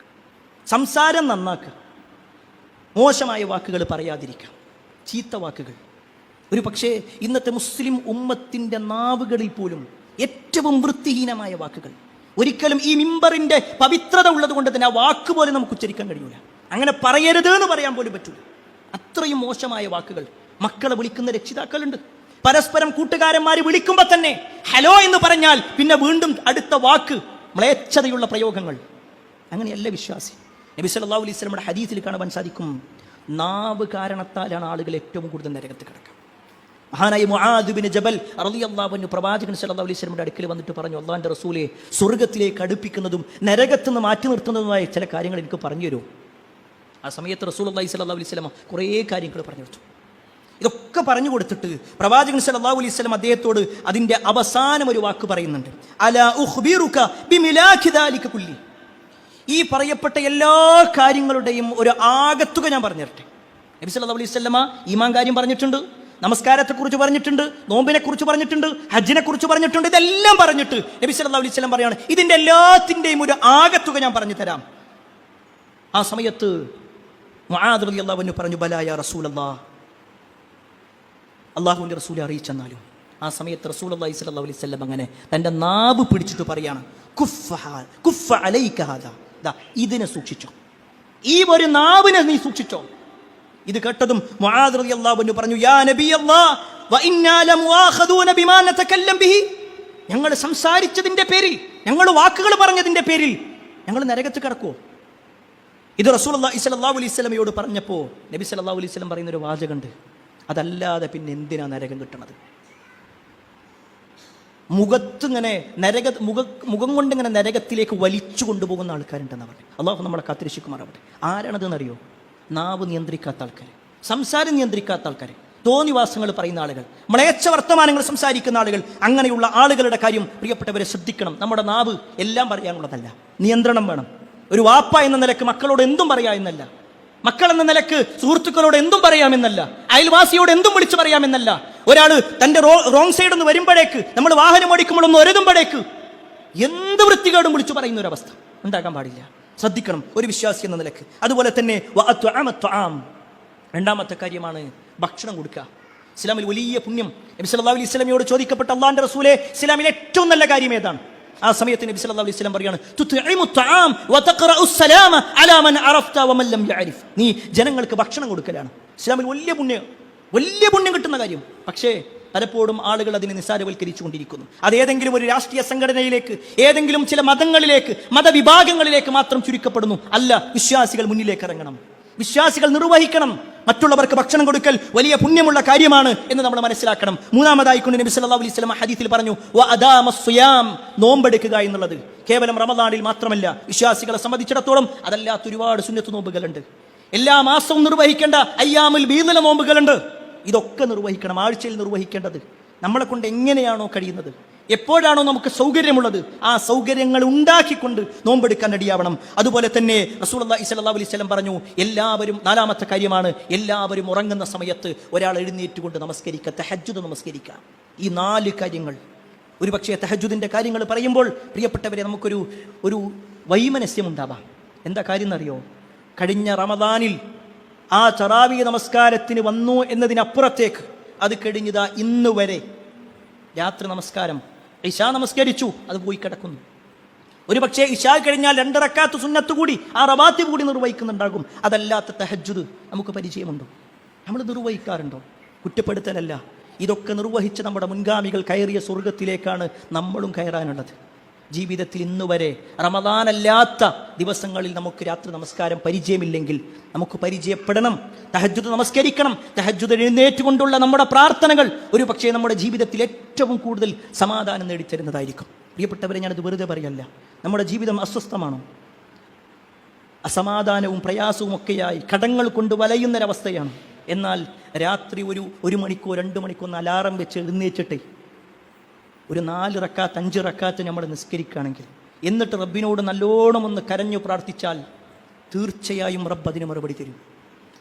സംസാരം നന്നാക്കുക, മോശമായ വാക്കുകൾ പറയാതിരിക്കുക, ചീത്ത വാക്കുകൾ. ഒരു പക്ഷേ ഇന്നത്തെ മുസ്ലിം ഉമ്മത്തിൻ്റെ നാവുകളിൽ പോലും ഏറ്റവും വൃത്തിഹീനമായ വാക്കുകൾ. ഒരിക്കലും ഈ മിമ്പറിൻ്റെ പവിത്രത ഉള്ളത് കൊണ്ട് തന്നെ ആ വാക്ക് പോലും നമുക്ക് ഉച്ചരിക്കാൻ കഴിയൂല. അങ്ങനെ പറയരുത് എന്ന് പറയാൻ പോലും പറ്റൂല. അത്രയും മോശമായ വാക്കുകൾ. മക്കളെ വിളിക്കുന്ന രക്ഷിതാക്കളുണ്ട്. പരസ്പരം കൂട്ടുകാരന്മാർ വിളിക്കുമ്പോൾ തന്നെ ഹലോ എന്ന് പറഞ്ഞാൽ പിന്നെ വീണ്ടും അടുത്ത വാക്ക്, മ്ലേച്ഛതയുള്ള പ്രയോഗങ്ങൾ. അങ്ങനെയല്ല വിശ്വാസി. നബി സല്ലല്ലാഹു അലൈഹി വസല്ലമയുടെ ഹദീസിൽ കാണാൻ സാധിക്കും, നാവ് കാരണത്താലാണ് ആളുകൾ ഏറ്റവും കൂടുതൽ നരകത്ത് കിടക്കുക. മഹാനായ മുആദ് ബിൻ ജബൽ റളിയല്ലാഹു അൻഹു പ്രവാചകൻ സല്ലല്ലാഹു അലൈഹി വസല്ലമയുടെ അടുക്കൽ വന്നിട്ട് പറഞ്ഞു, അല്ലാഹുവിൻ്റെ റസൂലേ, സ്വർഗ്ഗത്തിലേക്ക് അടുപ്പിക്കുന്നതും നരകത്ത് നിന്ന് മാറ്റി നിർത്തുന്നതുമായ ചില കാര്യങ്ങൾ എനിക്ക് പറഞ്ഞു തരുമോ? ആ സമയത്ത് റസൂലുള്ളാഹി സ്വല്ലല്ലാഹു അലൈഹി വസല്ലം കുറേ കാര്യങ്ങൾ പറഞ്ഞു കൊടുത്തു. ഇതൊക്കെ പറഞ്ഞു കൊടുത്തിട്ട് പ്രവാചകൻ സല്ലല്ലാഹു അലൈഹി വസല്ലം അദ്ദേഹത്തോട് അതിൻ്റെ അവസാനം ഒരു വാക്ക് പറയുന്നുണ്ട്, അലാ ഉഖ്ബിറുക ബിമിലാഖി ദാലിക കുല്ലി, ഈ പറയപ്പെട്ട എല്ലാ കാര്യങ്ങളുടെയും ഒരു ആകത്തുക ഞാൻ പറഞ്ഞു തരട്ടെ. നബി സല്ലല്ലാഹു അലൈഹി വസല്ലമ ഈമാൻ കാര്യം പറഞ്ഞിട്ടുണ്ട്, നമസ്കാരത്തെക്കുറിച്ച് പറഞ്ഞിട്ടുണ്ട്, നോമ്പിനെ കുറിച്ച് പറഞ്ഞിട്ടുണ്ട്, ഹജ്ജിനെ കുറിച്ച് പറഞ്ഞിട്ടുണ്ട്. ഇതെല്ലാം പറഞ്ഞിട്ട് നബി സല്ലല്ലാഹു അലൈഹി വസല്ലം പറയാണ്, ഇതിൻ്റെ എല്ലാത്തിൻ്റെയും ഒരു ആകത്തുക ഞാൻ പറഞ്ഞു തരാം. ആ സമയത്ത് മുആദ് റളിയല്ലാഹു അൻഹു പറഞ്ഞു, ബലാ യാ റസൂലല്ലാഹ്, അല്ലാഹുവിൻ്റെ റസൂലെ അറിയിച്ചെന്നാലും. ആ സമയത്ത് റസൂലുള്ളാഹി സ്വല്ലല്ലാഹു അലൈഹി വസല്ലം അങ്ങനെ തൻ്റെ നാവ് പിടിച്ചിട്ട് പറയാണ്, കുഫ്ഫ അലൈക ഹാദാ, ഇതിനെ സൂക്ഷിച്ചോ, ഈ ഒരു നാവിനെ നീ സൂക്ഷിച്ചോ. ഇത് കേട്ടതും മുആദ് റളിയല്ലാഹു അൻഹു പറഞ്ഞു, യാ നബിയല്ലാഹ് വ ഇന്നാ ലമുആഖദൂന ബിമാ നതകല്ലം ബിഹി, ഞങ്ങൾ സംസാരിച്ചതിൻ്റെ പേരിൽ, ഞങ്ങൾ വാക്കുകൾ പറഞ്ഞതിൻ്റെ പേരിൽ ഞങ്ങൾ നരകത്ത് കിടക്കുമോ? ഇത് റസൂലുള്ളാഹി സ്വല്ലല്ലാഹു അലൈഹി വസല്ലമയോട് പറഞ്ഞപ്പോൾ നബി സല്ലല്ലാഹു അലൈഹി വസല്ലം പറയുന്നൊരു വാചകമുണ്ട്, അതല്ലാതെ പിന്നെ എന്തിനാ നരകം കിട്ടണത്? മുഖത്തിങ്ങനെ മുഖം കൊണ്ടിങ്ങനെ നരകത്തിലേക്ക് വലിച്ചു കൊണ്ടുപോകുന്ന ആൾക്കാരുണ്ടെന്ന് പറഞ്ഞു. അള്ളാഹു നമ്മളെ കാത്തിരക്ഷിക്കുമാറാവട്ടെ. ആരാണതെന്നറിയോ? നാവ് നിയന്ത്രിക്കാത്ത ആൾക്കാർ, സംസാരം നിയന്ത്രിക്കാത്ത ആൾക്കാർ, തോന്നിവാസങ്ങൾ പറയുന്ന ആളുകൾ, മ്ലേച്ഛ വർത്തമാനങ്ങൾ സംസാരിക്കുന്ന ആളുകൾ. അങ്ങനെയുള്ള ആളുകളുടെ കാര്യം പ്രിയപ്പെട്ടവരെ ശ്രദ്ധിക്കണം. നമ്മുടെ നാവ് എല്ലാം പറയാനുള്ളതല്ല, നിയന്ത്രണം വേണം. ഒരു വാപ്പ എന്ന നിലക്ക് മക്കളോട് എന്തും പറയാ എന്നല്ല, മക്കൾ എന്ന നിലക്ക് സുഹൃത്തുക്കളോട് എന്തും പറയാമെന്നല്ല, അയൽവാസിയോട് എന്തും വിളിച്ചു പറയാമെന്നല്ല. ഒരാൾ തൻ്റെ റോങ് സൈഡിൽ നിന്ന് വരുമ്പോഴേക്ക്, നമ്മൾ വാഹനം ഓടിക്കുമ്പോഴൊന്ന് ഒരുതുമ്പോഴേക്ക് എന്ത് വൃത്തികേടും വിളിച്ചു പറയുന്ന ഒരു അവസ്ഥ ഉണ്ടാകാൻ പാടില്ല. ശ്രദ്ധിക്കണം ഒരു വിശ്വാസി എന്ന നിലക്ക്. അതുപോലെ തന്നെ രണ്ടാമത്തെ കാര്യമാണ് ഭക്ഷണം കൊടുക്കുക. ഇസ്ലാമിൽ വലിയ പുണ്യം. നബി സല്ലല്ലാഹു അലൈഹി വസല്ലമയോട് ചോദിക്കപ്പെട്ട അല്ലാഹുവിൻ്റെ റസൂലേ, ഇസ്ലാമിലെ ഏറ്റവും നല്ല കാര്യം ഏതാണ്? ആ സമയത്ത് നബി സല്ലല്ലാഹു അലൈഹി വസല്ലം പറയാണ്, തുത്ഇമു തആം വതഖറഉ സലാമ അലാ മൻ അറഫ്ത വമൻ ലം യഅരിഫ്, നീ ജനങ്ങൾക്ക് ഭക്ഷണം കൊടുക്കലാണ്. ഇസ്ലാമിൽ വലിയ പുണ്യം കിട്ടുന്ന കാര്യം. പക്ഷേ പലപ്പോഴും ആളുകൾ അതിനെ നിസ്സാരവൽക്കരിച്ചു കൊണ്ടിരിക്കുന്നു. അത് ഏതെങ്കിലും ഒരു രാഷ്ട്രീയ സംഘടനയിലേക്ക്, ഏതെങ്കിലും ചില മതങ്ങളിലേക്ക്, മതവിഭാഗങ്ങളിലേക്ക് മാത്രം ചുരുക്കപ്പെടുന്നു. അല്ല, വിശ്വാസികൾ മുന്നിലേക്ക് ഇറങ്ങണം, വിശ്വാസികൾ നിർവഹിക്കണം. മറ്റുള്ളവർക്ക് ഭക്ഷണം കൊടുക്കൽ വലിയ പുണ്യമുള്ള കാര്യമാണ് എന്ന് നമ്മൾ മനസ്സിലാക്കണം. മൂന്നാമതായിക്കൊണ്ട് നബി സല്ലല്ലാഹു അലൈഹി വസല്ലം ഹദീസിൽ പറഞ്ഞു, വഅദാമസ്സിയാം, നോമ്പെടുക്കുക എന്നുള്ളത് കേവലം റമദാനിൽ മാത്രമല്ല. വിശ്വാസികളെ സംബന്ധിച്ചിടത്തോളം അതല്ലാത്ത ഒരുപാട് സുന്നത്ത് നോമ്പുകളുണ്ട്. എല്ലാ മാസവും നിർവഹിക്കേണ്ട അയ്യാമുൽ ബീദിലെ നോമ്പുകളുണ്ട്. ഇതൊക്കെ നിർവഹിക്കണം, ആഴ്ചയിൽ നിർവഹിക്കേണ്ടത്. നമ്മളെ കൊണ്ട് എങ്ങനെയാണോ കഴിയുന്നത്, എപ്പോഴാണോ നമുക്ക് സൗകര്യമുള്ളത്, ആ സൗകര്യങ്ങൾ ഉണ്ടാക്കിക്കൊണ്ട് നോമ്പെടുക്കാൻ റെഡിയാവണം. അതുപോലെ തന്നെ റസൂലുള്ളാഹി സ്വല്ലല്ലാഹു അലൈഹി വസല്ലം പറഞ്ഞു, എല്ലാവരും, നാലാമത്തെ കാര്യമാണ്, എല്ലാവരും ഉറങ്ങുന്ന സമയത്ത് ഒരാൾ എഴുന്നേറ്റുകൊണ്ട് നമസ്കരിക്കുക, തഹജ്ജുദ് നമസ്കരിക്കുക. ഈ 4 കാര്യങ്ങൾ. ഒരു പക്ഷേ തഹജ്ജുദിൻ്റെ കാര്യങ്ങൾ പറയുമ്പോൾ പ്രിയപ്പെട്ടവരെ നമുക്കൊരു വൈമനസ്യം ഉണ്ടാവാം. എന്താ കാര്യം എന്നറിയോ? കഴിഞ്ഞ റമദാനിൽ ആ തറാവീഹ് നമസ്കാരത്തിന് വന്നു എന്നതിനപ്പുറത്തേക്ക് അത് കഴിഞ്ഞതാ ഇന്ന് വരെ രാത്രി നമസ്കാരം, ഇശാ നമസ്കരിച്ചു, അത് പോയി കിടക്കുന്നു. ഒരു പക്ഷേ ഇശാ കഴിഞ്ഞാൽ 2 റക്അത്ത് സുന്നത്ത് കൂടി, ആ റവാത്തിബ് കൂടി നിർവഹിക്കുന്നുണ്ടാകും. അതല്ലാത്ത തഹജ്ജുദ് നമുക്ക് പരിചയമുണ്ടോ? നമ്മൾ നിർവഹിക്കാറുണ്ടോ? കുറ്റപ്പെടുത്തലല്ല, ഇതൊക്കെ നിർവഹിച്ച് നമ്മുടെ മുൻഗാമികൾ കയറിയ സ്വർഗത്തിലേക്കാണ് നമ്മളും കയറാനുള്ളത്. ജീവിതത്തിൽ ഇന്നുവരെ റമദാനല്ലാത്ത ദിവസങ്ങളിൽ നമുക്ക് രാത്രി നമസ്കാരം പരിചയമില്ലെങ്കിൽ നമുക്ക് പരിചയപ്പെടണം. തഹജ്ജുദ് നമസ്കരിക്കണം. തഹജ്ജുദ് എഴുന്നേറ്റുകൊണ്ടുള്ള നമ്മുടെ പ്രാർത്ഥനകൾ ഒരു പക്ഷേ നമ്മുടെ ജീവിതത്തിൽ ഏറ്റവും കൂടുതൽ സമാധാനം നേടിത്തരുന്നതായിരിക്കും. പ്രിയപ്പെട്ടവരെ, ഞാനത് വെറുതെ പറയല്ല. നമ്മുടെ ജീവിതം അസ്വസ്ഥമാണോ? അസമാധാനവും പ്രയാസവും ഒക്കെയായി കടങ്ങൾ കൊണ്ട് വലയുന്നൊരവസ്ഥയാണ്. എന്നാൽ രാത്രി ഒരു മണിക്കോ 2 മണിക്കോ ഒന്ന് അലാറം വെച്ച് എഴുന്നേച്ചിട്ടേ ഒരു 4 റക്കാത്ത് 5 റക്കാത്ത് നമ്മൾ നിസ്കരിക്കുകയാണെങ്കിൽ, എന്നിട്ട് റബ്ബിനോട് നല്ലോണം ഒന്ന് കരഞ്ഞു പ്രാർത്ഥിച്ചാൽ തീർച്ചയായും റബ്ബ് അതിന് മറുപടി തരും.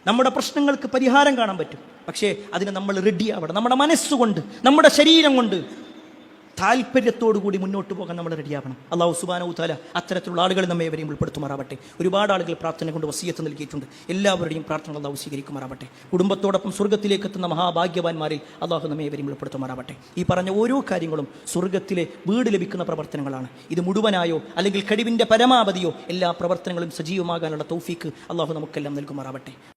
നമ്മുടെ പ്രശ്നങ്ങൾക്ക് പരിഹാരം കാണാൻ പറ്റും. പക്ഷേ അതിന് നമ്മൾ റെഡിയാവണം. നമ്മുടെ മനസ്സുകൊണ്ട്, നമ്മുടെ ശരീരം കൊണ്ട് താല്പര്യത്തോടു കൂടി മുന്നോട്ട് പോകാൻ നമ്മൾ റെഡിയാവണം. അല്ലാഹു സുബ്ഹാനഹു വ തആല അത്തരത്തിലുള്ള ആളുകൾ നമ്മെ ഇവരെയും ഉൾപ്പെടുത്തുമാറാവട്ടെ. ഒരുപാട് ആളുകൾ പ്രാർത്ഥന കൊണ്ട് വസിയത്ത് നൽകിയിട്ടുണ്ട്. എല്ലാവരുടെയും പ്രാർത്ഥന അല്ലാഹു സ്വീകരിക്കുമാറാവട്ടെ. കുടുംബത്തോടൊപ്പം സ്വർഗ്ഗത്തിലേക്ക് എത്തുന്ന മഹാഭാഗ്യവാന്മാരിൽ അല്ലാഹു നമ്മെ ഇവരെയും ഉൾപ്പെടുത്തുമാറാവട്ടെ. ഈ പറഞ്ഞ ഓരോ കാര്യങ്ങളും സ്വർഗ്ഗത്തിലെ വീട് ലഭിക്കുന്ന പ്രവർത്തനങ്ങളാണ്. ഇത് മുഴുവനായോ അല്ലെങ്കിൽ കഴിവിൻ്റെ പരമാവധിയോ എല്ലാ പ്രവർത്തനങ്ങളും സജീവമാകാനുള്ള തൗഫീക്ക് അല്ലാഹു നമുക്കെല്ലാം നൽകുമാറാവട്ടെ.